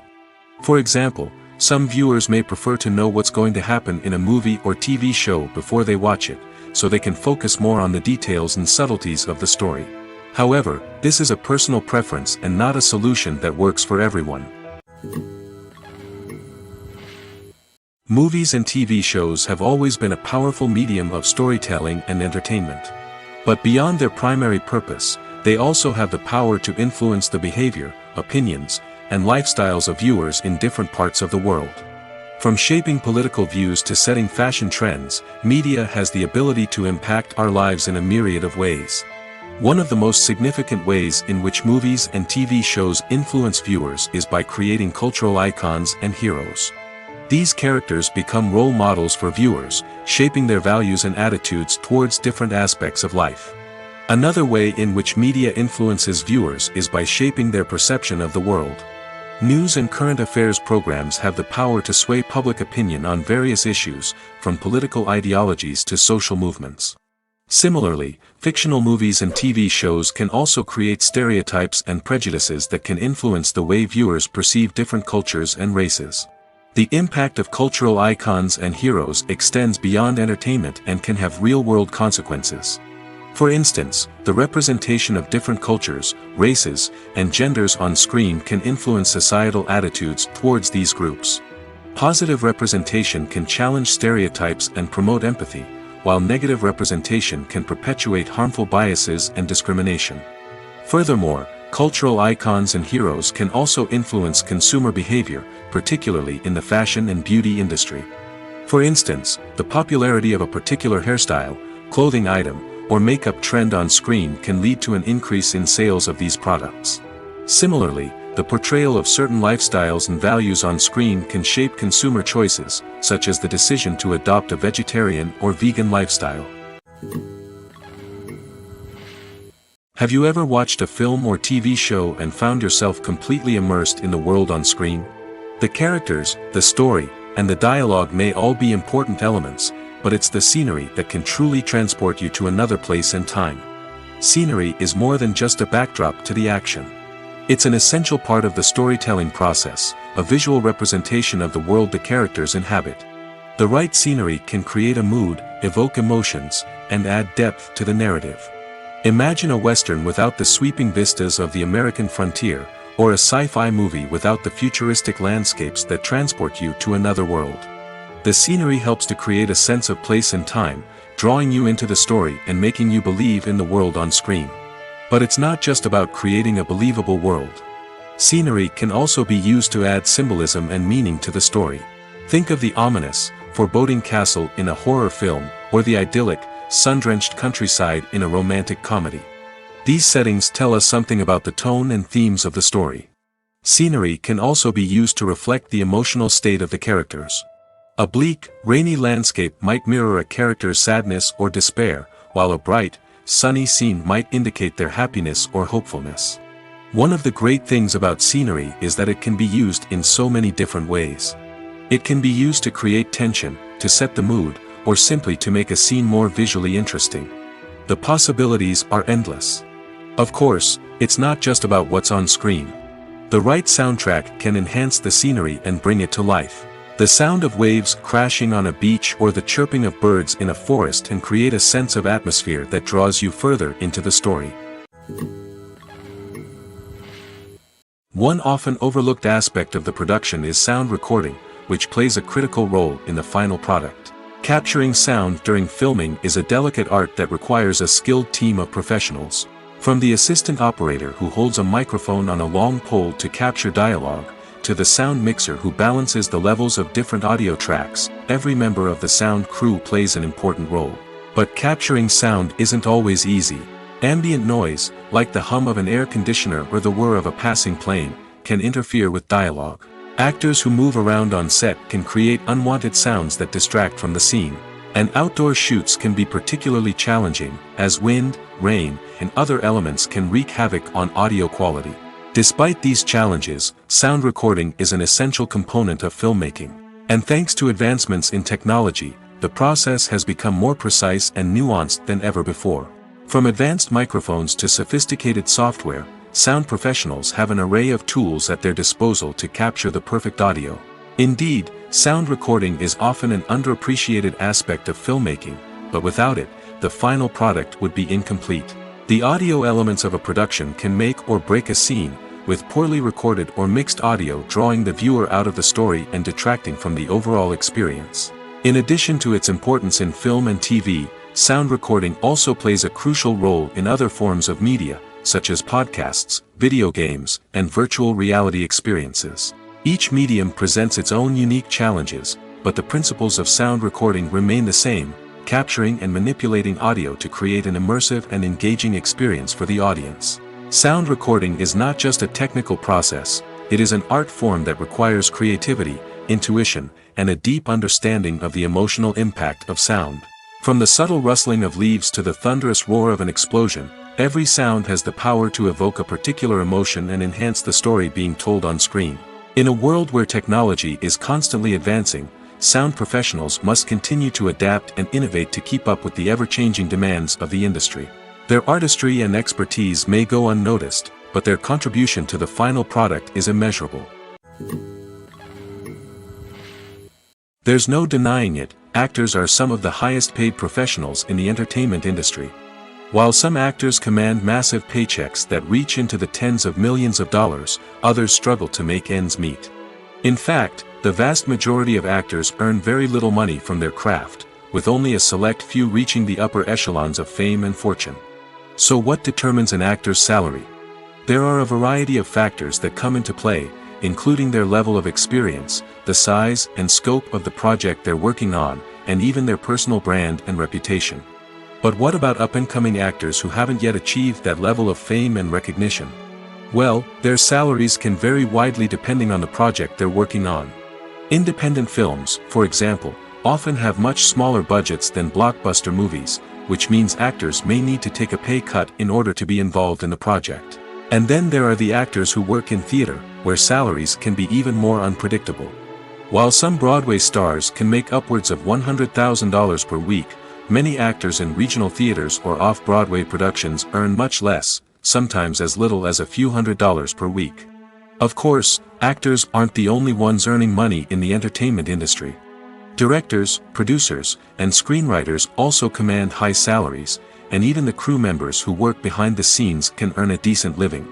For example, some viewers may prefer to know what's going to happen in a movie or TV show before they watch it, so they can focus more on the details and subtleties of the story. However, this is a personal preference and not a solution that works for everyone. Movies and TV shows have always been a powerful medium of storytelling and entertainment. But beyond their primary purpose, they also have the power to influence the behavior, opinions, and lifestyles of viewers in different parts of the world. From shaping political views to setting fashion trends, media has the ability to impact our lives in a myriad of ways. One of the most significant ways in which movies and TV shows influence viewers is by creating cultural icons and heroes. These characters become role models for viewers, shaping their values and attitudes towards different aspects of life. Another way in which media influences viewers is by shaping their perception of the world. News and current affairs programs have the power to sway public opinion on various issues, from political ideologies to social movements. Similarly, fictional movies and TV shows can also create stereotypes and prejudices that can influence the way viewers perceive different cultures and races. The impact of cultural icons and heroes extends beyond entertainment and can have real-world consequences. For instance, the representation of different cultures, races, and genders on screen can influence societal attitudes towards these groups. Positive representation can challenge stereotypes and promote empathy, while negative representation can perpetuate harmful biases and discrimination. Furthermore, cultural icons and heroes can also influence consumer behavior, particularly in the fashion and beauty industry. For instance, the popularity of a particular hairstyle, clothing item, or makeup trend on screen can lead to an increase in sales of these products. Similarly, the portrayal of certain lifestyles and values on screen can shape consumer choices, such as the decision to adopt a vegetarian or vegan lifestyle. Have you ever watched a film or TV show and found yourself completely immersed in the world on screen? The characters, the story, and the dialogue may all be important elements, but it's the scenery that can truly transport you to another place and time. Scenery is more than just a backdrop to the action. It's an essential part of the storytelling process, a visual representation of the world the characters inhabit. The right scenery can create a mood, evoke emotions, and add depth to the narrative. Imagine a Western without the sweeping vistas of the American frontier, or a sci-fi movie without the futuristic landscapes that transport you to another world. The scenery helps to create a sense of place and time, drawing you into the story and making you believe in the world on screen. But it's not just about creating a believable world. Scenery can also be used to add symbolism and meaning to the story. Think of the ominous, foreboding castle in a horror film, or the idyllic, sun-drenched countryside in a romantic comedy. These settings tell us something about the tone and themes of the story. Scenery can also be used to reflect the emotional state of the characters. A bleak, rainy landscape might mirror a character's sadness or despair, while a bright, sunny scene might indicate their happiness or hopefulness. One of the great things about scenery is that it can be used in so many different ways. It can be used to create tension, to set the mood, or simply to make a scene more visually interesting. The possibilities are endless. Of course, it's not just about what's on screen. The right soundtrack can enhance the scenery and bring it to life. The sound of waves crashing on a beach or the chirping of birds in a forest can create a sense of atmosphere that draws you further into the story. One often overlooked aspect of the production is sound recording, which plays a critical role in the final product. Capturing sound during filming is a delicate art that requires a skilled team of professionals. From the assistant operator who holds a microphone on a long pole to capture dialogue, to the sound mixer who balances the levels of different audio tracks, every member of the sound crew plays an important role. But capturing sound isn't always easy. Ambient noise, like the hum of an air conditioner or the whir of a passing plane, can interfere with dialogue. Actors who move around on set can create unwanted sounds that distract from the scene. And outdoor shoots can be particularly challenging, as wind, rain, and other elements can wreak havoc on audio quality. Despite these challenges, sound recording is an essential component of filmmaking. And thanks to advancements in technology, the process has become more precise and nuanced than ever before. From advanced microphones to sophisticated software, sound professionals have an array of tools at their disposal to capture the perfect audio. Indeed, sound recording is often an underappreciated aspect of filmmaking, but without it, the final product would be incomplete. The audio elements of a production can make or break a scene, with poorly recorded or mixed audio drawing the viewer out of the story and detracting from the overall experience. In addition to its importance in film and TV, sound recording also plays a crucial role in other forms of media, such as podcasts, video games, and virtual reality experiences. Each medium presents its own unique challenges, but the principles of sound recording remain the same: capturing and manipulating audio to create an immersive and engaging experience for the audience. Sound recording is not just a technical process, it is an art form that requires creativity, intuition, and a deep understanding of the emotional impact of sound. From the subtle rustling of leaves to the thunderous roar of an explosion, every sound has the power to evoke a particular emotion and enhance the story being told on screen. In a world where technology is constantly advancing, sound professionals must continue to adapt and innovate to keep up with the ever-changing demands of the industry. Their artistry and expertise may go unnoticed, but their contribution to the final product is immeasurable. There's no denying it, actors are some of the highest-paid professionals in the entertainment industry. While some actors command massive paychecks that reach into the tens of millions of dollars, others struggle to make ends meet. In fact, the vast majority of actors earn very little money from their craft, with only a select few reaching the upper echelons of fame and fortune. So what determines an actor's salary? There are a variety of factors that come into play, including their level of experience, the size and scope of the project they're working on, and even their personal brand and reputation. But what about up-and-coming actors who haven't yet achieved that level of fame and recognition? Well, their salaries can vary widely depending on the project they're working on. Independent films, for example, often have much smaller budgets than blockbuster movies, which means actors may need to take a pay cut in order to be involved in the project. And then there are the actors who work in theater, where salaries can be even more unpredictable. While some Broadway stars can make upwards of $100,000 per week, many actors in regional theaters or off-Broadway productions earn much less, sometimes as little as a few $100s per week. Of course, actors aren't the only ones earning money in the entertainment industry. Directors, producers, and screenwriters also command high salaries, and even the crew members who work behind the scenes can earn a decent living.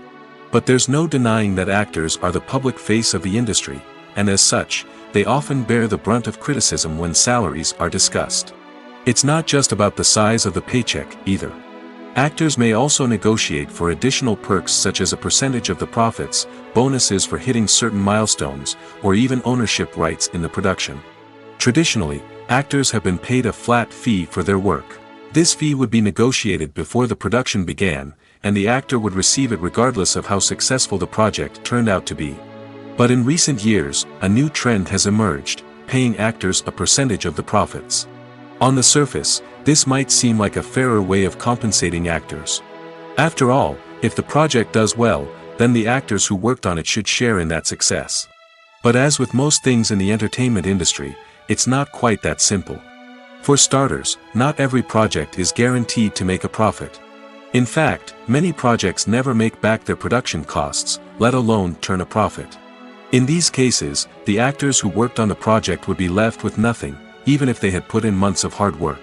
But there's no denying that actors are the public face of the industry, and as such, they often bear the brunt of criticism when salaries are discussed. It's not just about the size of the paycheck, either. Actors may also negotiate for additional perks such as a percentage of the profits, bonuses for hitting certain milestones, or even ownership rights in the production. Traditionally, actors have been paid a flat fee for their work. This fee would be negotiated before the production began, and the actor would receive it regardless of how successful the project turned out to be. But in recent years, a new trend has emerged, paying actors a percentage of the profits. On the surface, this might seem like a fairer way of compensating actors. After all, if the project does well, then the actors who worked on it should share in that success. But as with most things in the entertainment industry, it's not quite that simple. For starters, not every project is guaranteed to make a profit. In fact, many projects never make back their production costs, let alone turn a profit. In these cases, the actors who worked on the project would be left with nothing, even if they had put in months of hard work.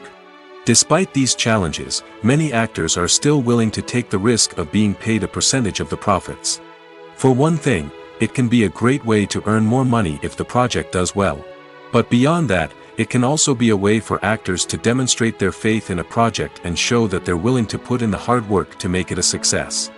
Despite these challenges, many actors are still willing to take the risk of being paid a percentage of the profits. For one thing, it can be a great way to earn more money if the project does well. But beyond that, it can also be a way for actors to demonstrate their faith in a project and show that they're willing to put in the hard work to make it a success.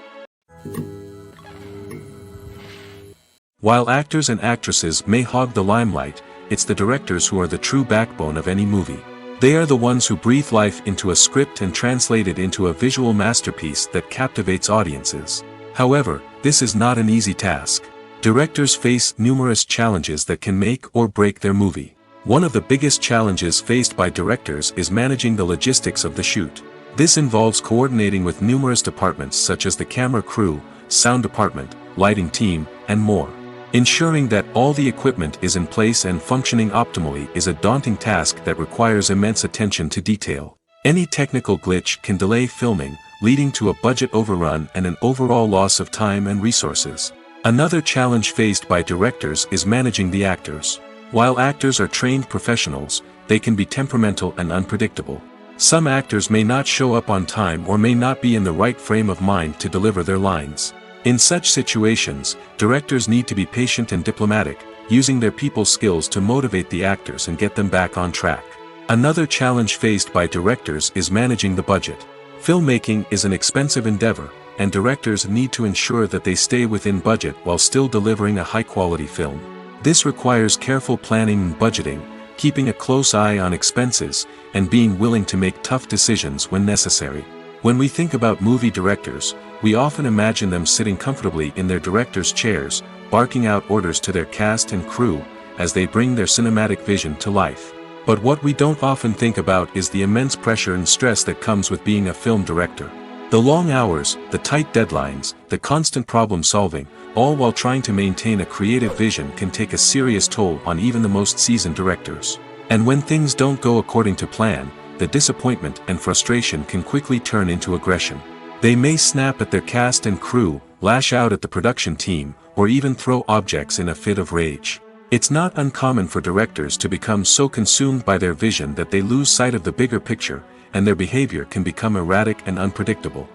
While actors and actresses may hog the limelight, it's the directors who are the true backbone of any movie. They are the ones who breathe life into a script and translate it into a visual masterpiece that captivates audiences. However, this is not an easy task. Directors face numerous challenges that can make or break their movie. One of the biggest challenges faced by directors is managing the logistics of the shoot. This involves coordinating with numerous departments such as the camera crew, sound department, lighting team, and more. Ensuring that all the equipment is in place and functioning optimally is a daunting task that requires immense attention to detail. Any technical glitch can delay filming, leading to a budget overrun and an overall loss of time and resources. Another challenge faced by directors is managing the actors. While actors are trained professionals, they can be temperamental and unpredictable. Some actors may not show up on time or may not be in the right frame of mind to deliver their lines. In such situations, directors need to be patient and diplomatic, using their people skills to motivate the actors and get them back on track. Another challenge faced by directors is managing the budget. Filmmaking is an expensive endeavor, and directors need to ensure that they stay within budget while still delivering a high-quality film. This requires careful planning and budgeting, keeping a close eye on expenses, and being willing to make tough decisions when necessary. When we think about movie directors, we often imagine them sitting comfortably in their director's chairs, barking out orders to their cast and crew, as they bring their cinematic vision to life. But what we don't often think about is the immense pressure and stress that comes with being a film director. The long hours, the tight deadlines, the constant problem solving, all while trying to maintain a creative vision can take a serious toll on even the most seasoned directors. And when things don't go according to plan, the disappointment and frustration can quickly turn into aggression. They may snap at their cast and crew, lash out at the production team, or even throw objects in a fit of rage. It's not uncommon for directors to become so consumed by their vision that they lose sight of the bigger picture, and their behavior can become erratic and unpredictable.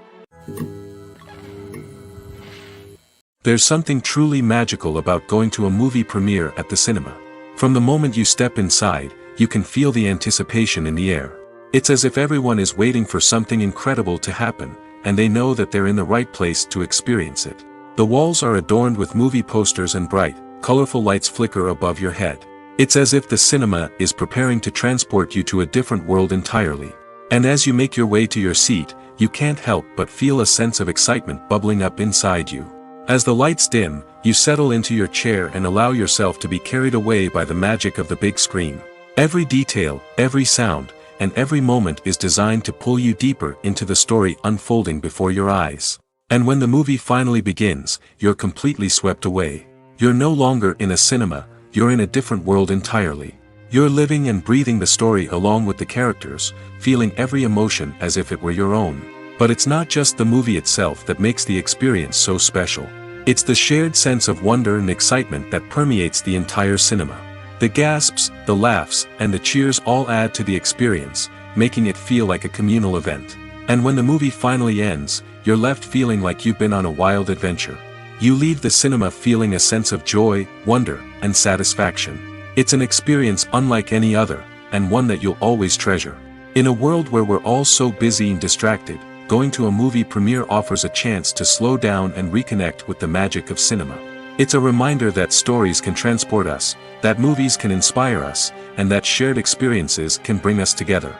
There's something truly magical about going to a movie premiere at the cinema. From the moment you step inside, you can feel the anticipation in the air. It's as if everyone is waiting for something incredible to happen, and they know that they're in the right place to experience it. The walls are adorned with movie posters and bright, colorful lights flicker above your head. It's as if the cinema is preparing to transport you to a different world entirely. And as you make your way to your seat, you can't help but feel a sense of excitement bubbling up inside you. As the lights dim, you settle into your chair and allow yourself to be carried away by the magic of the big screen. Every detail, every sound, and every moment is designed to pull you deeper into the story unfolding before your eyes. And when the movie finally begins, you're completely swept away. You're no longer in a cinema, you're in a different world entirely. You're living and breathing the story along with the characters, feeling every emotion as if it were your own. But it's not just the movie itself that makes the experience so special. It's the shared sense of wonder and excitement that permeates the entire cinema. The gasps, the laughs, and the cheers all add to the experience, making it feel like a communal event. And when the movie finally ends, you're left feeling like you've been on a wild adventure. You leave the cinema feeling a sense of joy, wonder, and satisfaction. It's an experience unlike any other, and one that you'll always treasure. In a world where we're all so busy and distracted, going to a movie premiere offers a chance to slow down and reconnect with the magic of cinema. It's a reminder that stories can transport us, that movies can inspire us, and that shared experiences can bring us together.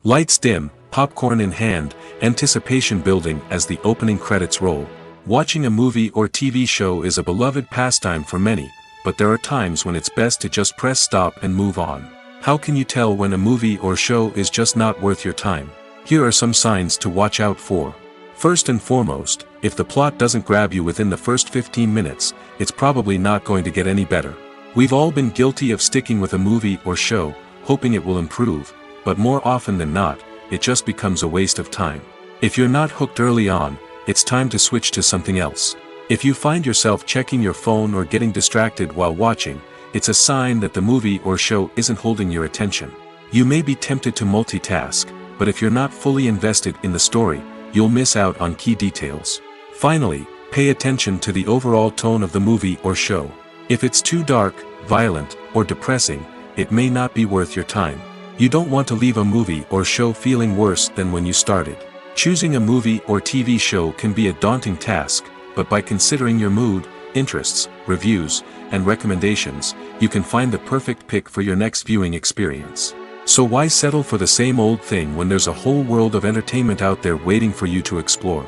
Lights dim, popcorn in hand, anticipation building as the opening credits roll. Watching a movie or TV show is a beloved pastime for many, but there are times when it's best to just press stop and move on. How can you tell when a movie or show is just not worth your time? Here are some signs to watch out for. First and foremost, if the plot doesn't grab you within the first 15 minutes, it's probably not going to get any better. We've all been guilty of sticking with a movie or show, hoping it will improve, but more often than not, it just becomes a waste of time. If you're not hooked early on, it's time to switch to something else. If you find yourself checking your phone or getting distracted while watching, it's a sign that the movie or show isn't holding your attention. You may be tempted to multitask, but if you're not fully invested in the story, you'll miss out on key details. Finally, pay attention to the overall tone of the movie or show. If it's too dark, violent, or depressing, it may not be worth your time. You don't want to leave a movie or show feeling worse than when you started. Choosing a movie or TV show can be a daunting task, but by considering your mood, interests, reviews, and recommendations, you can find the perfect pick for your next viewing experience. So why settle for the same old thing when there's a whole world of entertainment out there waiting for you to explore?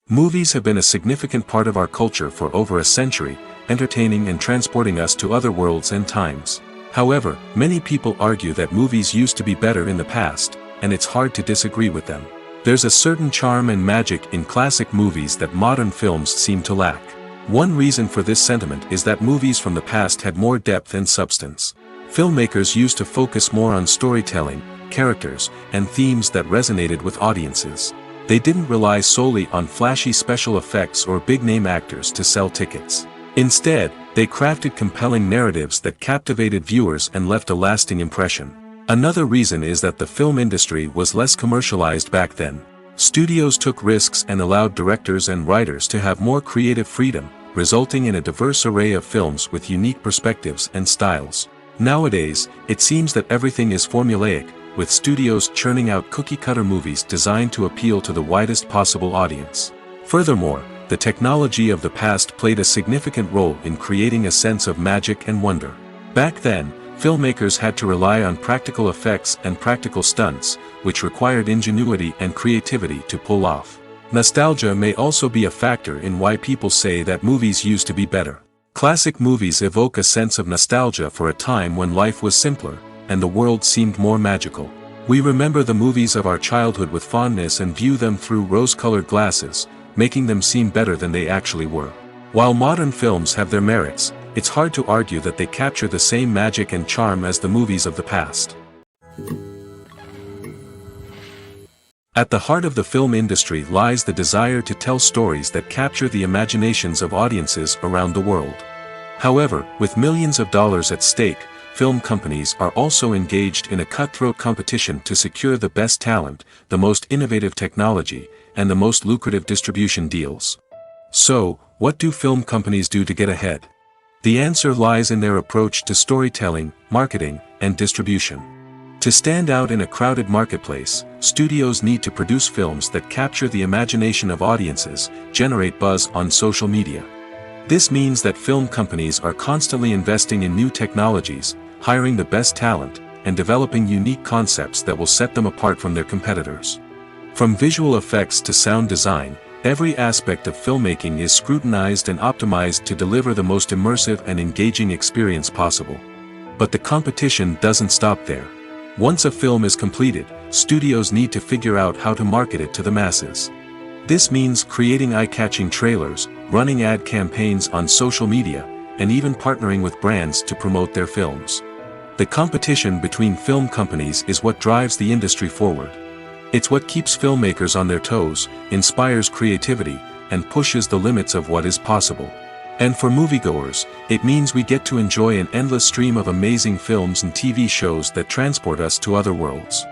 Movies have been a significant part of our culture for over a century, entertaining and transporting us to other worlds and times. However, many people argue that movies used to be better in the past, and it's hard to disagree with them. There's a certain charm and magic in classic movies that modern films seem to lack. One reason for this sentiment is that movies from the past had more depth and substance. Filmmakers used to focus more on storytelling, characters, and themes that resonated with audiences. They didn't rely solely on flashy special effects or big-name actors to sell tickets. Instead, they crafted compelling narratives that captivated viewers and left a lasting impression. Another reason is that the film industry was less commercialized back then. Studios took risks and allowed directors and writers to have more creative freedom, resulting in a diverse array of films with unique perspectives and styles. Nowadays, it seems that everything is formulaic, with studios churning out cookie-cutter movies designed to appeal to the widest possible audience. Furthermore, the technology of the past played a significant role in creating a sense of magic and wonder. Back then, filmmakers had to rely on practical effects and practical stunts, which required ingenuity and creativity to pull off. Nostalgia may also be a factor in why people say that movies used to be better. Classic movies evoke a sense of nostalgia for a time when life was simpler, and the world seemed more magical. We remember the movies of our childhood with fondness and view them through rose-colored glasses, making them seem better than they actually were. While modern films have their merits, it's hard to argue that they capture the same magic and charm as the movies of the past. At the heart of the film industry lies the desire to tell stories that capture the imaginations of audiences around the world. However, with millions of dollars at stake, film companies are also engaged in a cutthroat competition to secure the best talent, the most innovative technology, and the most lucrative distribution deals. So, what do film companies do to get ahead? The answer lies in their approach to storytelling, marketing, and distribution. To stand out in a crowded marketplace, studios need to produce films that capture the imagination of audiences, generate buzz on social media. This means that film companies are constantly investing in new technologies, hiring the best talent, and developing unique concepts that will set them apart from their competitors. From visual effects to sound design, every aspect of filmmaking is scrutinized and optimized to deliver the most immersive and engaging experience possible. But the competition doesn't stop there. Once a film is completed, studios need to figure out how to market it to the masses. This means creating eye-catching trailers, running ad campaigns on social media, and even partnering with brands to promote their films. The competition between film companies is what drives the industry forward. It's what keeps filmmakers on their toes, inspires creativity, and pushes the limits of what is possible. And for moviegoers, it means we get to enjoy an endless stream of amazing films and TV shows that transport us to other worlds.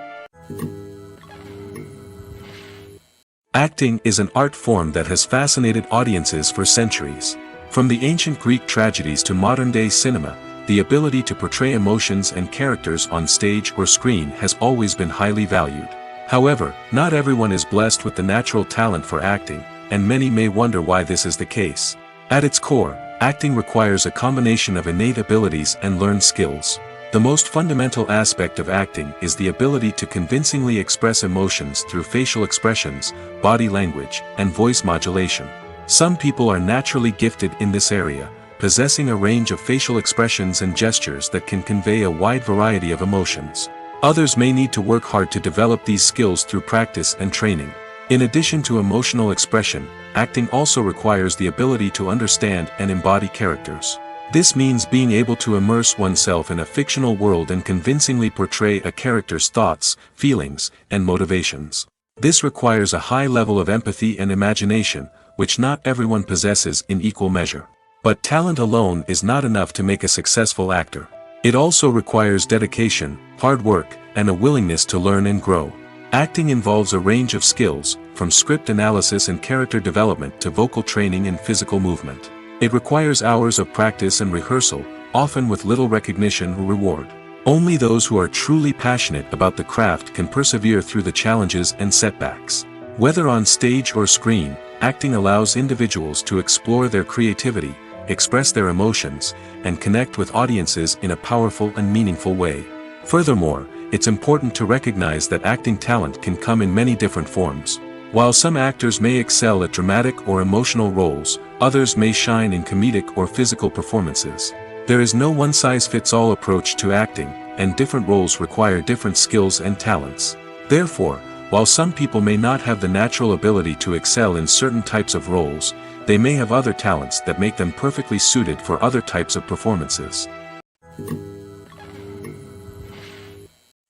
Acting is an art form that has fascinated audiences for centuries. From the ancient Greek tragedies to modern-day cinema, the ability to portray emotions and characters on stage or screen has always been highly valued. However, not everyone is blessed with the natural talent for acting, and many may wonder why this is the case. At its core, acting requires a combination of innate abilities and learned skills. The most fundamental aspect of acting is the ability to convincingly express emotions through facial expressions, body language, and voice modulation. Some people are naturally gifted in this area, possessing a range of facial expressions and gestures that can convey a wide variety of emotions. Others may need to work hard to develop these skills through practice and training. In addition to emotional expression, acting also requires the ability to understand and embody characters. This means being able to immerse oneself in a fictional world and convincingly portray a character's thoughts, feelings, and motivations. This requires a high level of empathy and imagination, which not everyone possesses in equal measure. But talent alone is not enough to make a successful actor. It also requires dedication, hard work, and a willingness to learn and grow. Acting involves a range of skills, from script analysis and character development to vocal training and physical movement. It requires hours of practice and rehearsal, often with little recognition or reward. Only those who are truly passionate about the craft can persevere through the challenges and setbacks. Whether on stage or screen, acting allows individuals to explore their creativity, express their emotions, and connect with audiences in a powerful and meaningful way. Furthermore, it's important to recognize that acting talent can come in many different forms. While some actors may excel at dramatic or emotional roles, others may shine in comedic or physical performances. There is no one-size-fits-all approach to acting, and different roles require different skills and talents. Therefore, while some people may not have the natural ability to excel in certain types of roles, they may have other talents that make them perfectly suited for other types of performances.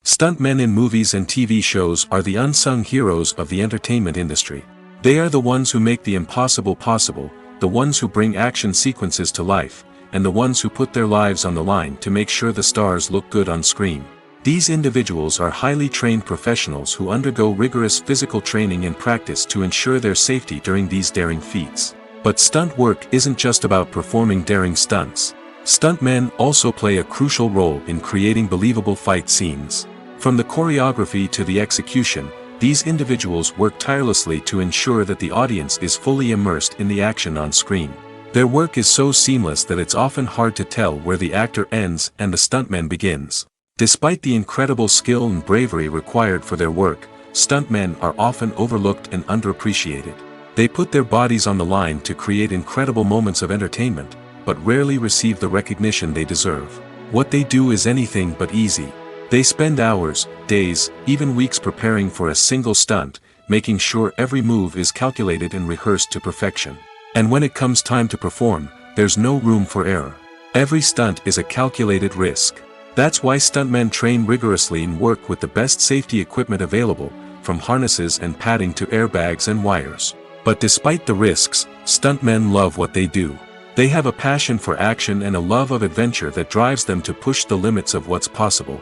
Stuntmen in movies and TV shows are the unsung heroes of the entertainment industry. They are the ones who make the impossible possible, the ones who bring action sequences to life, and the ones who put their lives on the line to make sure the stars look good on screen. These individuals are highly trained professionals who undergo rigorous physical training and practice to ensure their safety during these daring feats. But stunt work isn't just about performing daring stunts. Stuntmen also play a crucial role in creating believable fight scenes. From the choreography to the execution, These individuals work tirelessly to ensure that the audience is fully immersed in the action on screen. Their work is so seamless that it's often hard to tell where the actor ends and the stuntman begins. Despite the incredible skill and bravery required for their work, stuntmen are often overlooked and underappreciated. They put their bodies on the line to create incredible moments of entertainment, but rarely receive the recognition they deserve. What they do is anything but easy. They spend hours, days, even weeks preparing for a single stunt, making sure every move is calculated and rehearsed to perfection. And when it comes time to perform, there's no room for error. Every stunt is a calculated risk. That's why stuntmen train rigorously and work with the best safety equipment available, from harnesses and padding to airbags and wires. But despite the risks, stuntmen love what they do. They have a passion for action and a love of adventure that drives them to push the limits of what's possible.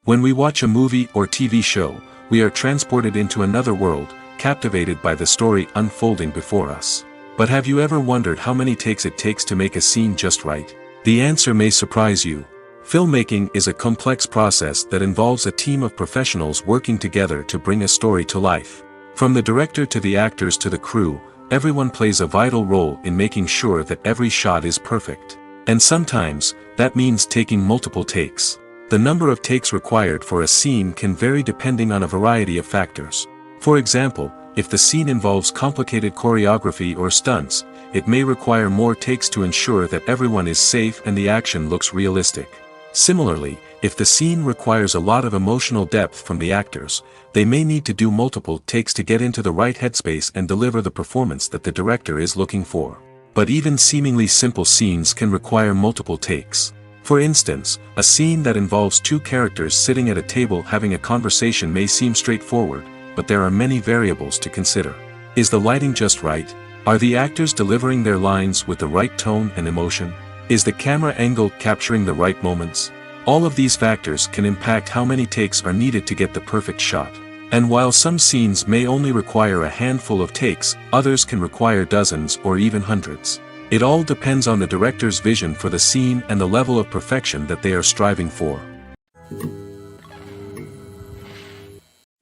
When we watch a movie or TV show, we are transported into another world, captivated by the story unfolding before us. But have you ever wondered how many takes it takes to make a scene just right? The answer may surprise you. Filmmaking is a complex process that involves a team of professionals working together to bring a story to life. From the director to the actors to the crew, everyone plays a vital role in making sure that every shot is perfect. And sometimes, that means taking multiple takes. The number of takes required for a scene can vary depending on a variety of factors. For example, if the scene involves complicated choreography or stunts, it may require more takes to ensure that everyone is safe and the action looks realistic. Similarly, if the scene requires a lot of emotional depth from the actors, they may need to do multiple takes to get into the right headspace and deliver the performance that the director is looking for. But even seemingly simple scenes can require multiple takes. For instance, a scene that involves two characters sitting at a table having a conversation may seem straightforward, but there are many variables to consider. Is the lighting just right? Are the actors delivering their lines with the right tone and emotion? Is the camera angle capturing the right moments? All of these factors can impact how many takes are needed to get the perfect shot. And while some scenes may only require a handful of takes, others can require dozens or even hundreds. It all depends on the director's vision for the scene and the level of perfection that they are striving for.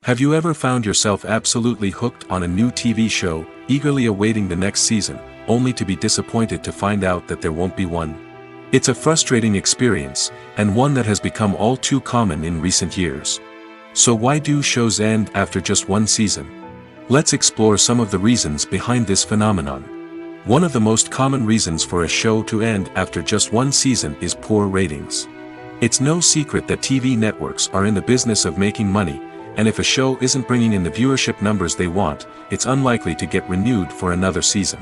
Have you ever found yourself absolutely hooked on a new TV show, eagerly awaiting the next season, only to be disappointed to find out that there won't be one? It's a frustrating experience, and one that has become all too common in recent years. So why do shows end after just one season? Let's explore some of the reasons behind this phenomenon. One of the most common reasons for a show to end after just one season is poor ratings. It's no secret that TV networks are in the business of making money, and if a show isn't bringing in the viewership numbers they want, it's unlikely to get renewed for another season.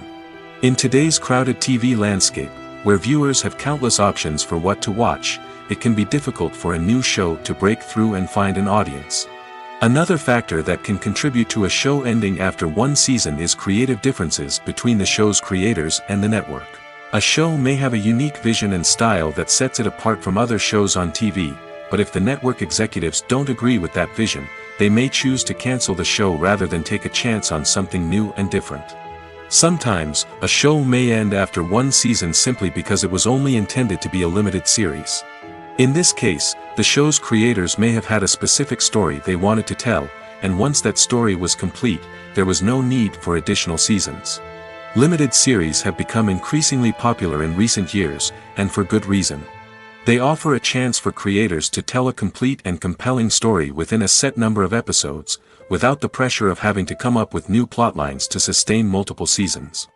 In today's crowded TV landscape, where viewers have countless options for what to watch, it can be difficult for a new show to break through and find an audience. Another factor that can contribute to a show ending after one season is creative differences between the show's creators and the network. A show may have a unique vision and style that sets it apart from other shows on TV, but if the network executives don't agree with that vision, they may choose to cancel the show rather than take a chance on something new and different. Sometimes, a show may end after one season simply because it was only intended to be a limited series. In this case, the show's creators may have had a specific story they wanted to tell, and once that story was complete, there was no need for additional seasons. Limited series have become increasingly popular in recent years, and for good reason. They offer a chance for creators to tell a complete and compelling story within a set number of episodes, without the pressure of having to come up with new plotlines to sustain multiple seasons.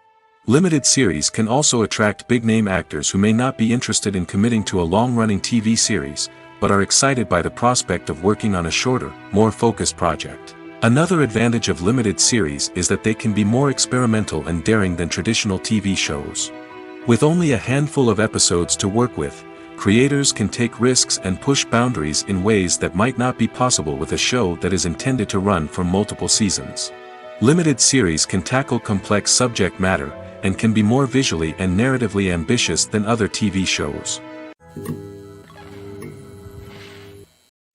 Limited series can also attract big-name actors who may not be interested in committing to a long-running TV series, but are excited by the prospect of working on a shorter, more focused project. Another advantage of limited series is that they can be more experimental and daring than traditional TV shows. With only a handful of episodes to work with, creators can take risks and push boundaries in ways that might not be possible with a show that is intended to run for multiple seasons. Limited series can tackle complex subject matter, and can be more visually and narratively ambitious than other TV shows.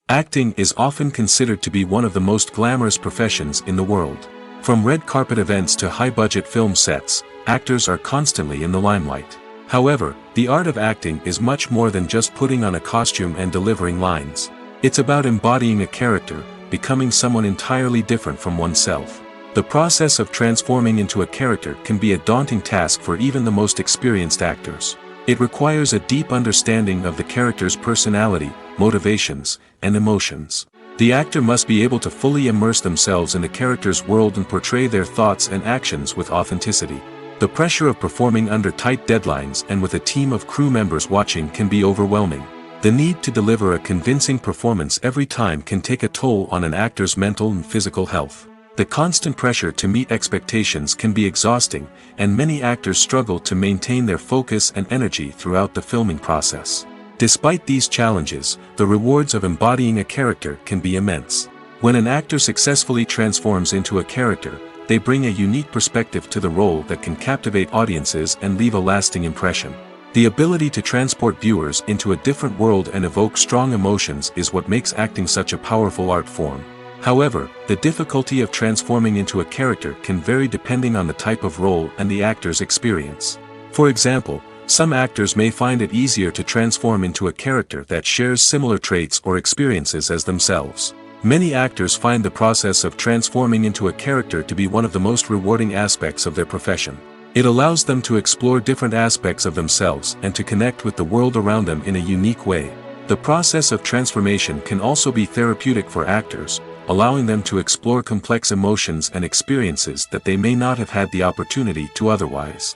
Acting is often considered to be one of the most glamorous professions in the world. From red carpet events to high-budget film sets, actors are constantly in the limelight. However, the art of acting is much more than just putting on a costume and delivering lines. It's about embodying a character, becoming someone entirely different from oneself. The process of transforming into a character can be a daunting task for even the most experienced actors. It requires a deep understanding of the character's personality, motivations, and emotions. The actor must be able to fully immerse themselves in the character's world and portray their thoughts and actions with authenticity. The pressure of performing under tight deadlines and with a team of crew members watching can be overwhelming. The need to deliver a convincing performance every time can take a toll on an actor's mental and physical health. The constant pressure to meet expectations can be exhausting, and many actors struggle to maintain their focus and energy throughout the filming process. Despite these challenges, the rewards of embodying a character can be immense. When an actor successfully transforms into a character, they bring a unique perspective to the role that can captivate audiences and leave a lasting impression. The ability to transport viewers into a different world and evoke strong emotions is what makes acting such a powerful art form. However, the difficulty of transforming into a character can vary depending on the type of role and the actor's experience. For example, some actors may find it easier to transform into a character that shares similar traits or experiences as themselves. Many actors find the process of transforming into a character to be one of the most rewarding aspects of their profession. It allows them to explore different aspects of themselves and to connect with the world around them in a unique way. The process of transformation can also be therapeutic for actors, allowing them to explore complex emotions and experiences that they may not have had the opportunity to otherwise.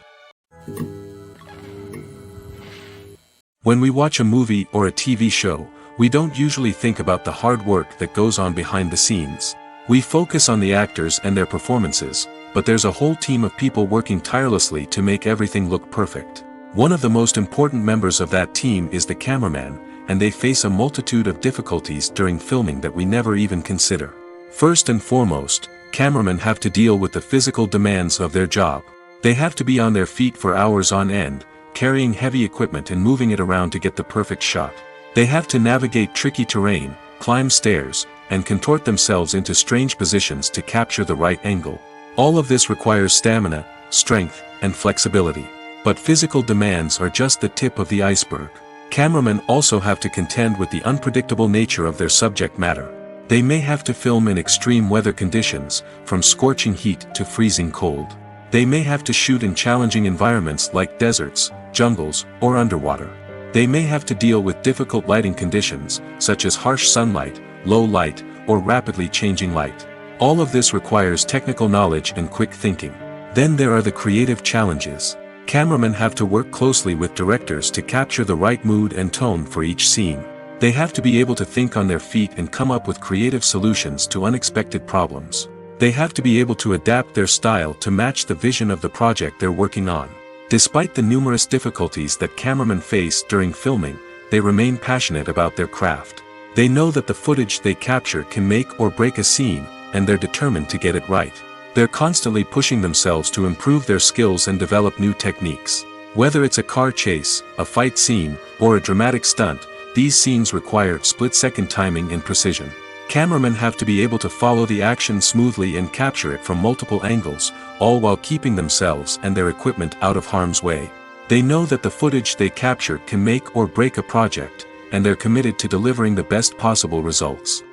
When we watch a movie or a TV show, we don't usually think about the hard work that goes on behind the scenes. We focus on the actors and their performances, but there's a whole team of people working tirelessly to make everything look perfect. One of the most important members of that team is the cameraman, and they face a multitude of difficulties during filming that we never even consider. First and foremost, cameramen have to deal with the physical demands of their job. They have to be on their feet for hours on end, carrying heavy equipment and moving it around to get the perfect shot. They have to navigate tricky terrain, climb stairs, and contort themselves into strange positions to capture the right angle. All of this requires stamina, strength, and flexibility. But physical demands are just the tip of the iceberg. Cameramen also have to contend with the unpredictable nature of their subject matter. They may have to film in extreme weather conditions, from scorching heat to freezing cold. They may have to shoot in challenging environments like deserts, jungles, or underwater. They may have to deal with difficult lighting conditions, such as harsh sunlight, low light, or rapidly changing light. All of this requires technical knowledge and quick thinking. Then there are the creative challenges. Cameramen have to work closely with directors to capture the right mood and tone for each scene. They have to be able to think on their feet and come up with creative solutions to unexpected problems. They have to be able to adapt their style to match the vision of the project they're working on. Despite the numerous difficulties that cameramen face during filming, they remain passionate about their craft. They know that the footage they capture can make or break a scene, and they're determined to get it right. They're constantly pushing themselves to improve their skills and develop new techniques. Whether it's a car chase, a fight scene, or a dramatic stunt, these scenes require split-second timing and precision. Cameramen have to be able to follow the action smoothly and capture it from multiple angles, all while keeping themselves and their equipment out of harm's way. They know that the footage they capture can make or break a project, and they're committed to delivering the best possible results.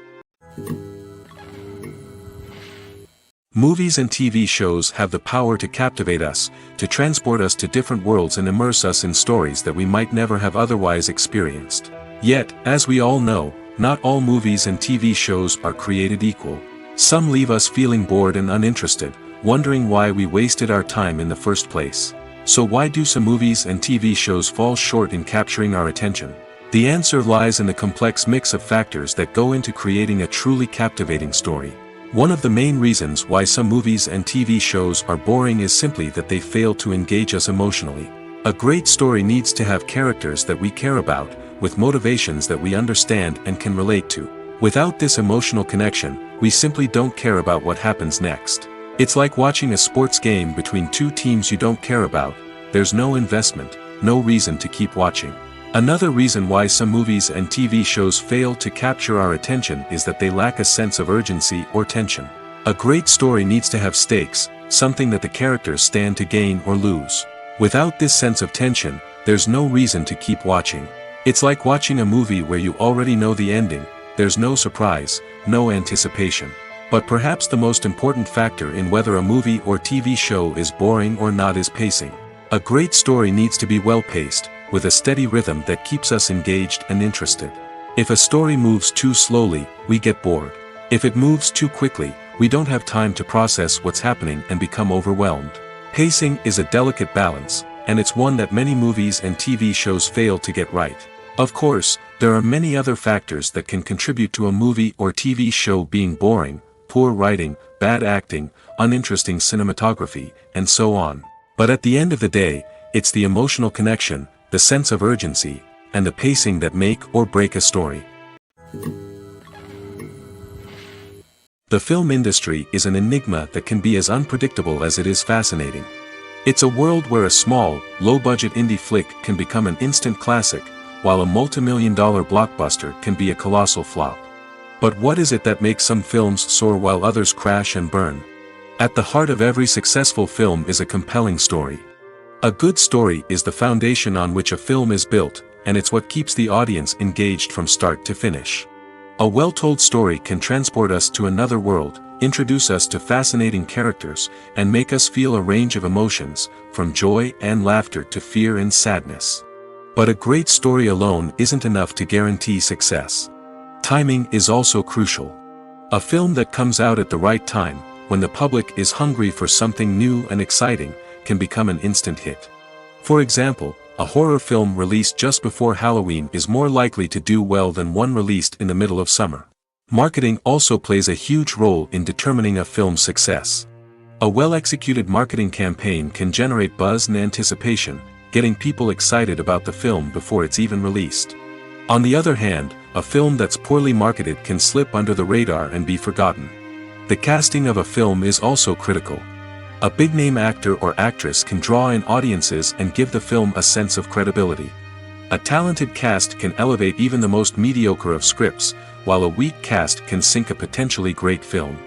Movies and TV shows have the power to captivate us, to transport us to different worlds and immerse us in stories that we might never have otherwise experienced. Yet, as we all know, not all movies and TV shows are created equal. Some leave us feeling bored and uninterested, wondering why we wasted our time in the first place. So why do some movies and TV shows fall short in capturing our attention? The answer lies in the complex mix of factors that go into creating a truly captivating story. One of the main reasons why some movies and TV shows are boring is simply that they fail to engage us emotionally. A great story needs to have characters that we care about, with motivations that we understand and can relate to. Without this emotional connection, we simply don't care about what happens next. It's like watching a sports game between two teams you don't care about. There's no investment, no reason to keep watching. Another reason why some movies and TV shows fail to capture our attention is that they lack a sense of urgency or tension. A great story needs to have stakes, something that the characters stand to gain or lose. Without this sense of tension, there's no reason to keep watching. It's like watching a movie where you already know the ending, there's no surprise, no anticipation. But perhaps the most important factor in whether a movie or TV show is boring or not is pacing. A great story needs to be well-paced, with a steady rhythm that keeps us engaged and interested. If a story moves too slowly, we get bored. If it moves too quickly, we don't have time to process what's happening and become overwhelmed. Pacing is a delicate balance, and it's one that many movies and TV shows fail to get right. Of course, there are many other factors that can contribute to a movie or TV show being boring: poor writing, bad acting, uninteresting cinematography, and so on. But at the end of the day, it's the emotional connection, the sense of urgency, and the pacing that make or break a story. The film industry is an enigma that can be as unpredictable as it is fascinating. It's a world where a small, low-budget indie flick can become an instant classic, while a multi-million-dollar blockbuster can be a colossal flop. But what is it that makes some films soar while others crash and burn? At the heart of every successful film is a compelling story. A good story is the foundation on which a film is built, and it's what keeps the audience engaged from start to finish. A well-told story can transport us to another world, introduce us to fascinating characters, and make us feel a range of emotions, from joy and laughter to fear and sadness. But a great story alone isn't enough to guarantee success. Timing is also crucial. A film that comes out at the right time, when the public is hungry for something new and exciting, can become an instant hit. For example, a horror film released just before Halloween is more likely to do well than one released in the middle of summer. Marketing also plays a huge role in determining a film's success. A well-executed marketing campaign can generate buzz and anticipation, getting people excited about the film before it's even released. On the other hand, a film that's poorly marketed can slip under the radar and be forgotten. The casting of a film is also critical. A big-name actor or actress can draw in audiences and give the film a sense of credibility. A talented cast can elevate even the most mediocre of scripts, while a weak cast can sink a potentially great film.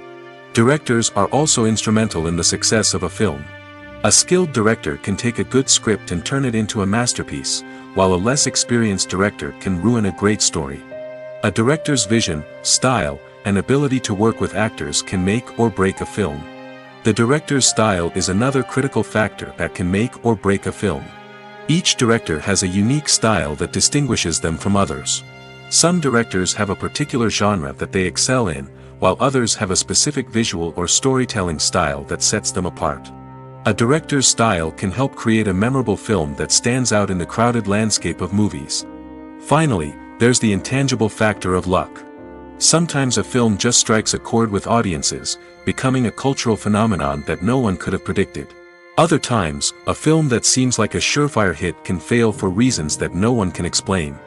Directors are also instrumental in the success of a film. A skilled director can take a good script and turn it into a masterpiece, while a less experienced director can ruin a great story. A director's vision, style, and ability to work with actors can make or break a film. The director's style is another critical factor that can make or break a film. Each director has a unique style that distinguishes them from others. Some directors have a particular genre that they excel in, while others have a specific visual or storytelling style that sets them apart. A director's style can help create a memorable film that stands out in the crowded landscape of movies. Finally, there's the intangible factor of luck. Sometimes a film just strikes a chord with audiences, becoming a cultural phenomenon that no one could have predicted. Other times, a film that seems like a surefire hit can fail for reasons that no one can explain.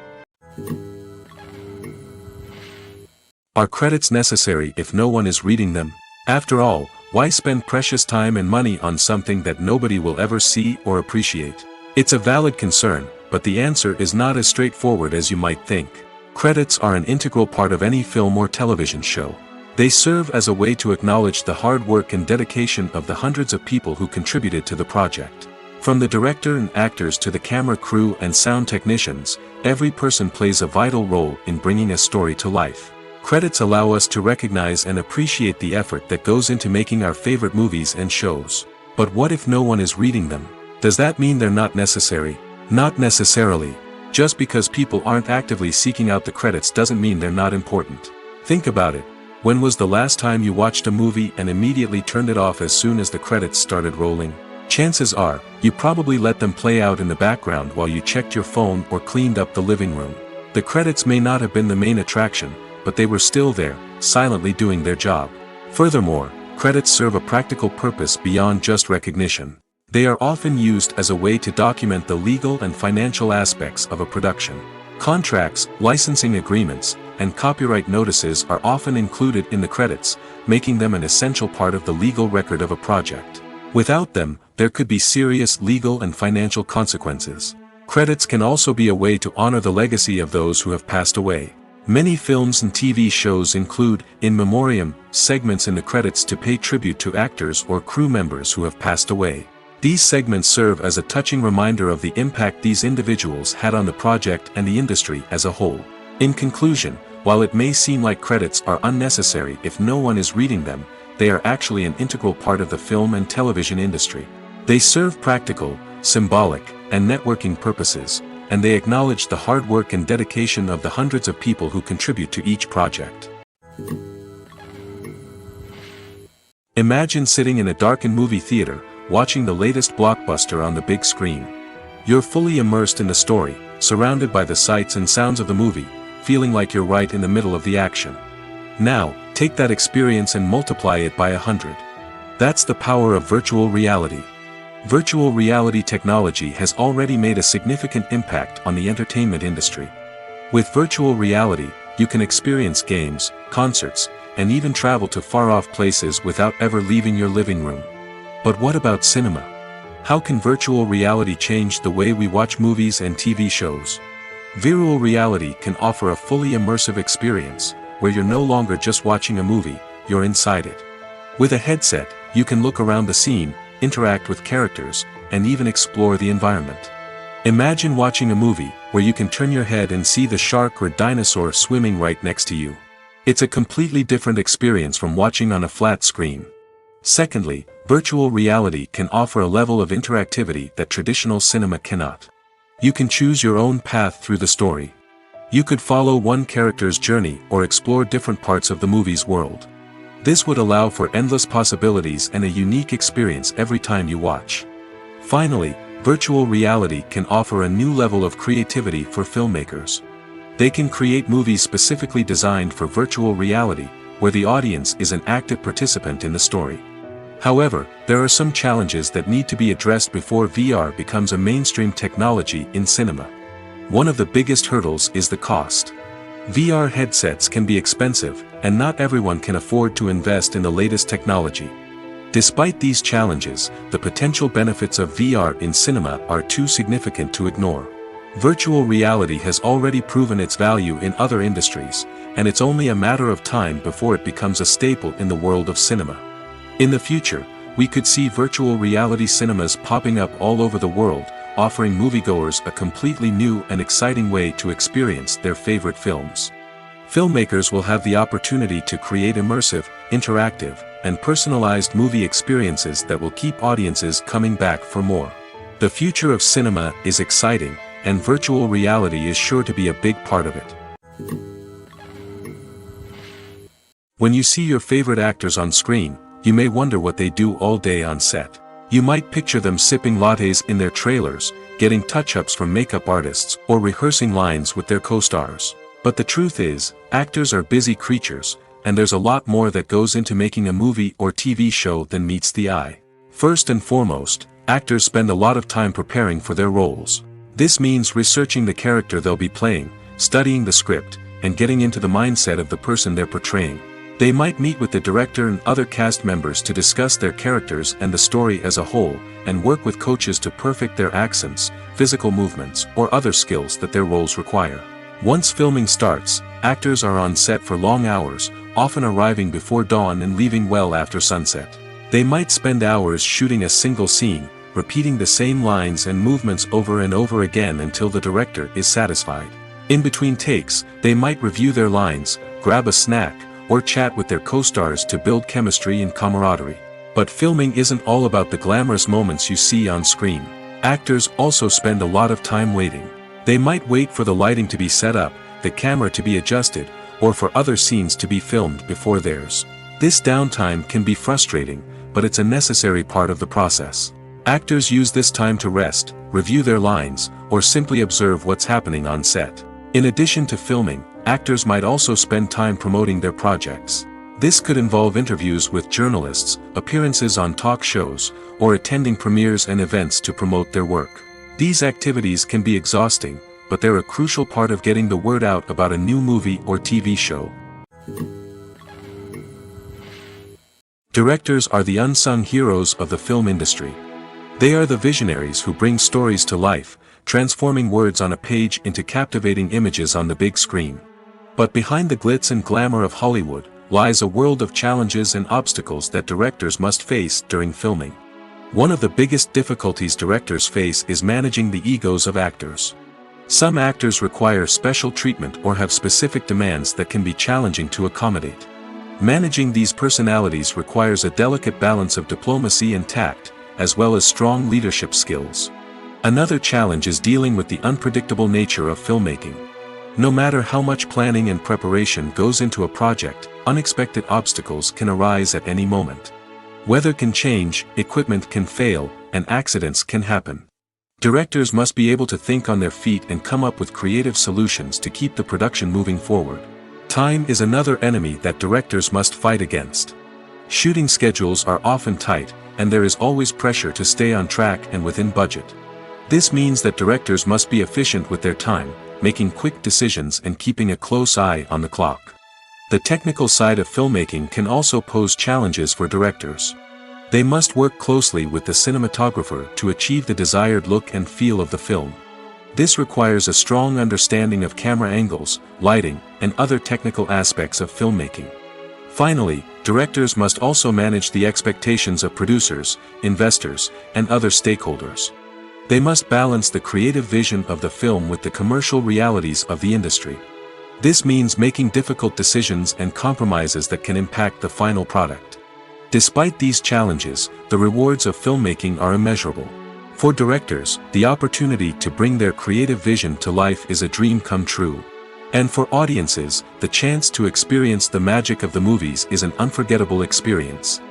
Are credits necessary if no one is reading them? After all, why spend precious time and money on something that nobody will ever see or appreciate? It's a valid concern, but the answer is not as straightforward as you might think. Credits are an integral part of any film or television show. They serve as a way to acknowledge the hard work and dedication of the hundreds of people who contributed to the project. From the director and actors to the camera crew and sound technicians, every person plays a vital role in bringing a story to life. Credits allow us to recognize and appreciate the effort that goes into making our favorite movies and shows. But what if no one is reading them? Does that mean they're not necessary? Not necessarily. Just because people aren't actively seeking out the credits doesn't mean they're not important. Think about it. When was the last time you watched a movie and immediately turned it off as soon as the credits started rolling? Chances are, you probably let them play out in the background while you checked your phone or cleaned up the living room. The credits may not have been the main attraction, but they were still there, silently doing their job. Furthermore, credits serve a practical purpose beyond just recognition. They are often used as a way to document the legal and financial aspects of a production. Contracts, licensing agreements, and copyright notices are often included in the credits, making them an essential part of the legal record of a project. Without them, there could be serious legal and financial consequences. Credits can also be a way to honor the legacy of those who have passed away. Many films and TV shows include, in memoriam, segments in the credits to pay tribute to actors or crew members who have passed away. These segments serve as a touching reminder of the impact these individuals had on the project and the industry as a whole. In conclusion, While it may seem like credits are unnecessary if no one is reading them, they are actually an integral part of the film and television industry. They serve practical, symbolic, and networking purposes, and they acknowledge the hard work and dedication of the hundreds of people who contribute to each project. Imagine sitting in a darkened movie theater, watching the latest blockbuster on the big screen. You're fully immersed in the story, surrounded by the sights and sounds of the movie, feeling like you're right in the middle of the action. Now, take that experience and multiply it by 100. That's the power of virtual reality. Virtual reality technology has already made a significant impact on the entertainment industry. With virtual reality, you can experience games, concerts, and even travel to far-off places without ever leaving your living room. But what about cinema? How can virtual reality change the way we watch movies and TV shows? Virtual reality can offer a fully immersive experience, where you're no longer just watching a movie, you're inside it. With a headset, you can look around the scene, interact with characters, and even explore the environment. Imagine watching a movie where you can turn your head and see the shark or dinosaur swimming right next to you. It's a completely different experience from watching on a flat screen. Secondly, virtual reality can offer a level of interactivity that traditional cinema cannot. You can choose your own path through the story. You could follow one character's journey or explore different parts of the movie's world. This would allow for endless possibilities and a unique experience every time you watch. Finally, virtual reality can offer a new level of creativity for filmmakers. They can create movies specifically designed for virtual reality, where the audience is an active participant in the story. However, there are some challenges that need to be addressed before VR becomes a mainstream technology in cinema. One of the biggest hurdles is the cost. VR headsets can be expensive, and not everyone can afford to invest in the latest technology. Despite these challenges, the potential benefits of VR in cinema are too significant to ignore. Virtual reality has already proven its value in other industries, and it's only a matter of time before it becomes a staple in the world of cinema. In the future, we could see virtual reality cinemas popping up all over the world, offering moviegoers a completely new and exciting way to experience their favorite films. Filmmakers will have the opportunity to create immersive, interactive, and personalized movie experiences that will keep audiences coming back for more. The future of cinema is exciting, and virtual reality is sure to be a big part of it. When you see your favorite actors on screen, you may wonder what they do all day on set. You might picture them sipping lattes in their trailers, getting touch-ups from makeup artists, or rehearsing lines with their co-stars. But the truth is, actors are busy creatures, and there's a lot more that goes into making a movie or TV show than meets the eye. First and foremost, actors spend a lot of time preparing for their roles. This means researching the character they'll be playing, studying the script, and getting into the mindset of the person they're portraying. They might meet with the director and other cast members to discuss their characters and the story as a whole, and work with coaches to perfect their accents, physical movements, or other skills that their roles require. Once filming starts, actors are on set for long hours, often arriving before dawn and leaving well after sunset. They might spend hours shooting a single scene, repeating the same lines and movements over and over again until the director is satisfied. In between takes, they might review their lines, grab a snack, or chat with their co-stars to build chemistry and camaraderie. But filming isn't all about the glamorous moments you see on screen. Actors also spend a lot of time waiting. They might wait for the lighting to be set up, the camera to be adjusted, or for other scenes to be filmed before theirs. This downtime can be frustrating, but it's a necessary part of the process. Actors use this time to rest, review their lines, or simply observe what's happening on set. In addition to filming, actors might also spend time promoting their projects. This could involve interviews with journalists, appearances on talk shows, or attending premieres and events to promote their work. These activities can be exhausting, but they're a crucial part of getting the word out about a new movie or TV show. Directors are the unsung heroes of the film industry. They are the visionaries who bring stories to life, transforming words on a page into captivating images on the big screen. But behind the glitz and glamour of Hollywood lies a world of challenges and obstacles that directors must face during filming. One of the biggest difficulties directors face is managing the egos of actors. Some actors require special treatment or have specific demands that can be challenging to accommodate. Managing these personalities requires a delicate balance of diplomacy and tact, as well as strong leadership skills. Another challenge is dealing with the unpredictable nature of filmmaking. No matter how much planning and preparation goes into a project, unexpected obstacles can arise at any moment. Weather can change, equipment can fail, and accidents can happen. Directors must be able to think on their feet and come up with creative solutions to keep the production moving forward. Time is another enemy that directors must fight against. Shooting schedules are often tight, and there is always pressure to stay on track and within budget. This means that directors must be efficient with their time, making quick decisions and keeping a close eye on the clock. The technical side of filmmaking can also pose challenges for directors. They must work closely with the cinematographer to achieve the desired look and feel of the film. This requires a strong understanding of camera angles, lighting, and other technical aspects of filmmaking. Finally, directors must also manage the expectations of producers, investors, and other stakeholders. They must balance the creative vision of the film with the commercial realities of the industry. This means making difficult decisions and compromises that can impact the final product. Despite these challenges, the rewards of filmmaking are immeasurable. For directors, the opportunity to bring their creative vision to life is a dream come true. And for audiences, the chance to experience the magic of the movies is an unforgettable experience.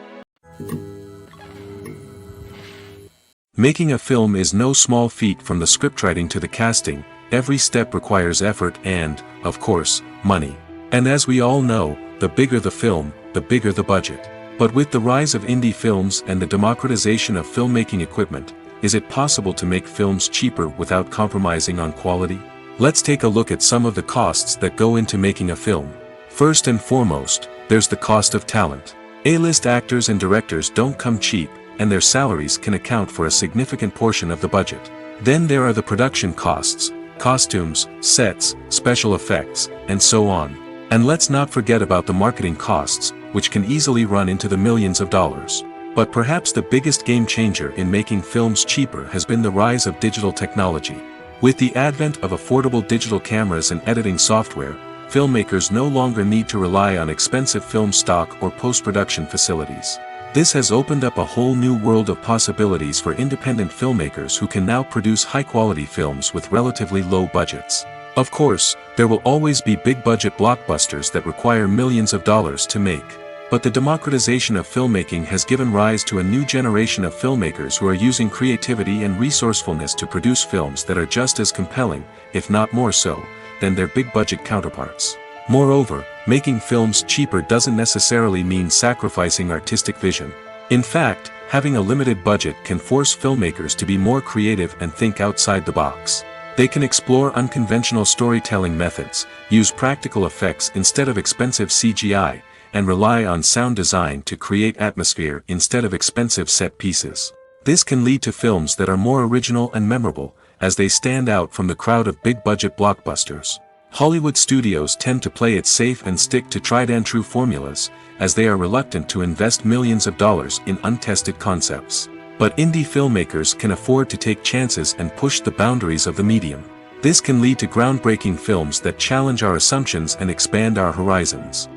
Making a film is no small feat. From the scriptwriting to the casting, every step requires effort and, of course, money. And as we all know, the bigger the film, the bigger the budget. But with the rise of indie films and the democratization of filmmaking equipment, is it possible to make films cheaper without compromising on quality? Let's take a look at some of the costs that go into making a film. First and foremost, there's the cost of talent. A-list actors and directors don't come cheap, and their salaries can account for a significant portion of the budget. Then there are the production costs, costumes, sets, special effects, and so on. And let's not forget about the marketing costs, which can easily run into the millions of dollars. But perhaps the biggest game changer in making films cheaper has been the rise of digital technology. With the advent of affordable digital cameras and editing software, filmmakers no longer need to rely on expensive film stock or post-production facilities. This has opened up a whole new world of possibilities for independent filmmakers who can now produce high-quality films with relatively low budgets. Of course, there will always be big-budget blockbusters that require millions of dollars to make. But the democratization of filmmaking has given rise to a new generation of filmmakers who are using creativity and resourcefulness to produce films that are just as compelling, if not more so, than their big-budget counterparts. Moreover, making films cheaper doesn't necessarily mean sacrificing artistic vision. In fact, having a limited budget can force filmmakers to be more creative and think outside the box. They can explore unconventional storytelling methods, use practical effects instead of expensive CGI, and rely on sound design to create atmosphere instead of expensive set pieces. This can lead to films that are more original and memorable, as they stand out from the crowd of big-budget blockbusters. Hollywood studios tend to play it safe and stick to tried-and-true formulas, as they are reluctant to invest millions of dollars in untested concepts. But indie filmmakers can afford to take chances and push the boundaries of the medium. This can lead to groundbreaking films that challenge our assumptions and expand our horizons.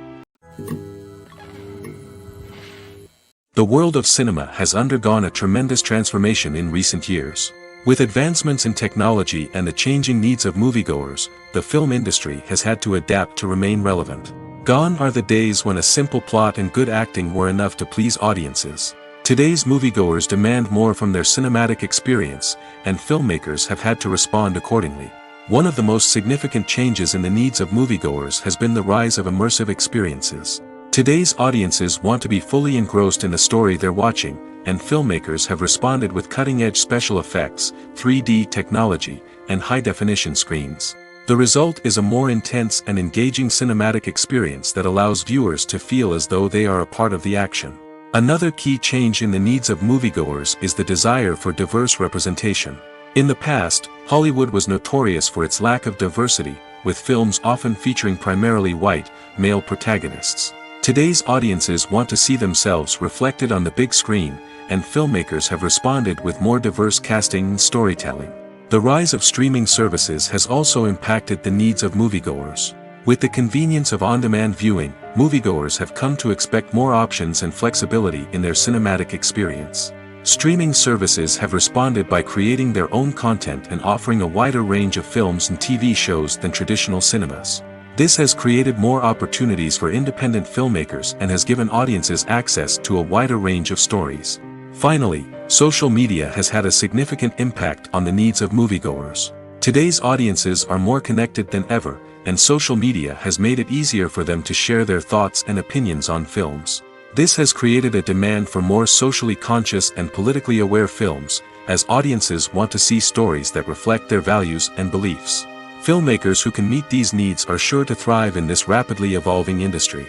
The world of cinema has undergone a tremendous transformation in recent years. With advancements in technology and the changing needs of moviegoers, the film industry has had to adapt to remain relevant. Gone are the days when a simple plot and good acting were enough to please audiences. Today's moviegoers demand more from their cinematic experience, and filmmakers have had to respond accordingly. One of the most significant changes in the needs of moviegoers has been the rise of immersive experiences. Today's audiences want to be fully engrossed in the story they're watching, and filmmakers have responded with cutting-edge special effects, 3D technology, and high-definition screens. The result is a more intense and engaging cinematic experience that allows viewers to feel as though they are a part of the action. Another key change in the needs of moviegoers is the desire for diverse representation. In the past, Hollywood was notorious for its lack of diversity, with films often featuring primarily white, male protagonists. Today's audiences want to see themselves reflected on the big screen, and filmmakers have responded with more diverse casting and storytelling. The rise of streaming services has also impacted the needs of moviegoers. With the convenience of on-demand viewing, moviegoers have come to expect more options and flexibility in their cinematic experience. Streaming services have responded by creating their own content and offering a wider range of films and TV shows than traditional cinemas. This has created more opportunities for independent filmmakers and has given audiences access to a wider range of stories. Finally, social media has had a significant impact on the needs of moviegoers. Today's audiences are more connected than ever, and social media has made it easier for them to share their thoughts and opinions on films. This has created a demand for more socially conscious and politically aware films, as audiences want to see stories that reflect their values and beliefs. Filmmakers who can meet these needs are sure to thrive in this rapidly evolving industry.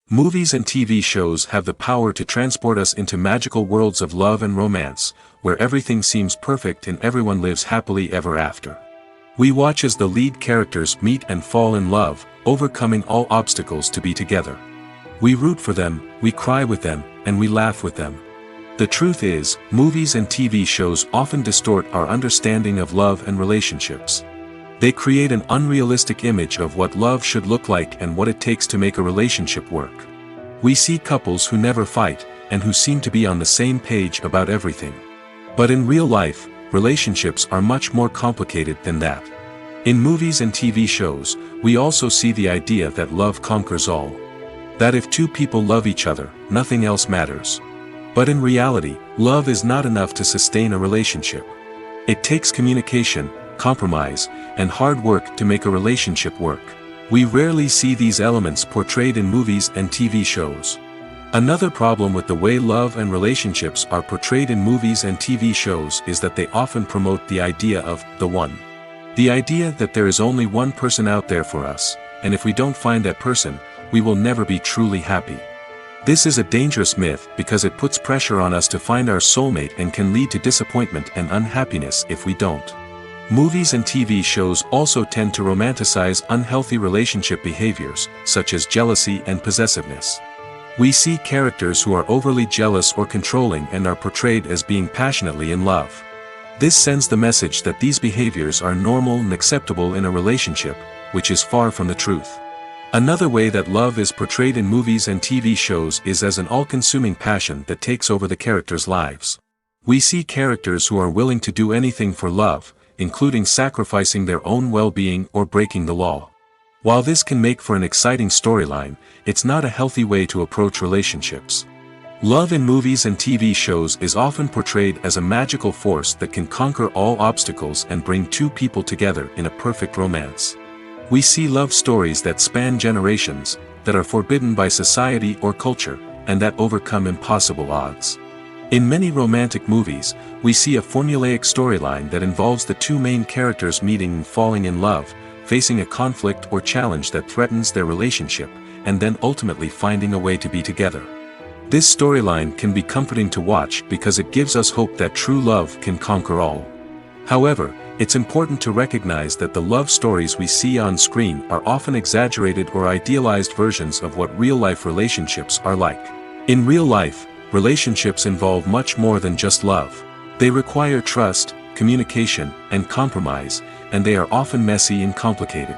Movies and TV shows have the power to transport us into magical worlds of love and romance, where everything seems perfect and everyone lives happily ever after. We watch as the lead characters meet and fall in love, overcoming all obstacles to be together. We root for them, we cry with them, and we laugh with them. The truth is, movies and TV shows often distort our understanding of love and relationships. They create an unrealistic image of what love should look like and what it takes to make a relationship work. We see couples who never fight, and who seem to be on the same page about everything. But in real life, relationships are much more complicated than that. In movies and TV shows, we also see the idea that love conquers all. That if two people love each other, nothing else matters. But in reality, love is not enough to sustain a relationship. It takes communication, compromise, and hard work to make a relationship work. We rarely see these elements portrayed in movies and TV shows. Another problem with the way love and relationships are portrayed in movies and TV shows is that they often promote the idea of the one. The idea that there is only one person out there for us, and if we don't find that person, we will never be truly happy. This is a dangerous myth because it puts pressure on us to find our soulmate and can lead to disappointment and unhappiness if we don't. Movies and TV shows also tend to romanticize unhealthy relationship behaviors, such as jealousy and possessiveness. We see characters who are overly jealous or controlling and are portrayed as being passionately in love. This sends the message that these behaviors are normal and acceptable in a relationship, which is far from the truth. Another way that love is portrayed in movies and TV shows is as an all-consuming passion that takes over the characters' lives. We see characters who are willing to do anything for love, including sacrificing their own well-being or breaking the law. While this can make for an exciting storyline, it's not a healthy way to approach relationships. Love in movies and TV shows is often portrayed as a magical force that can conquer all obstacles and bring two people together in a perfect romance. We see love stories that span generations, that are forbidden by society or culture, and that overcome impossible odds. In many romantic movies, we see a formulaic storyline that involves the two main characters meeting and falling in love, facing a conflict or challenge that threatens their relationship, and then ultimately finding a way to be together. This storyline can be comforting to watch because it gives us hope that true love can conquer all. However, it's important to recognize that the love stories we see on screen are often exaggerated or idealized versions of what real-life relationships are like. In real life, relationships involve much more than just love. They require trust, communication, and compromise, and they are often messy and complicated.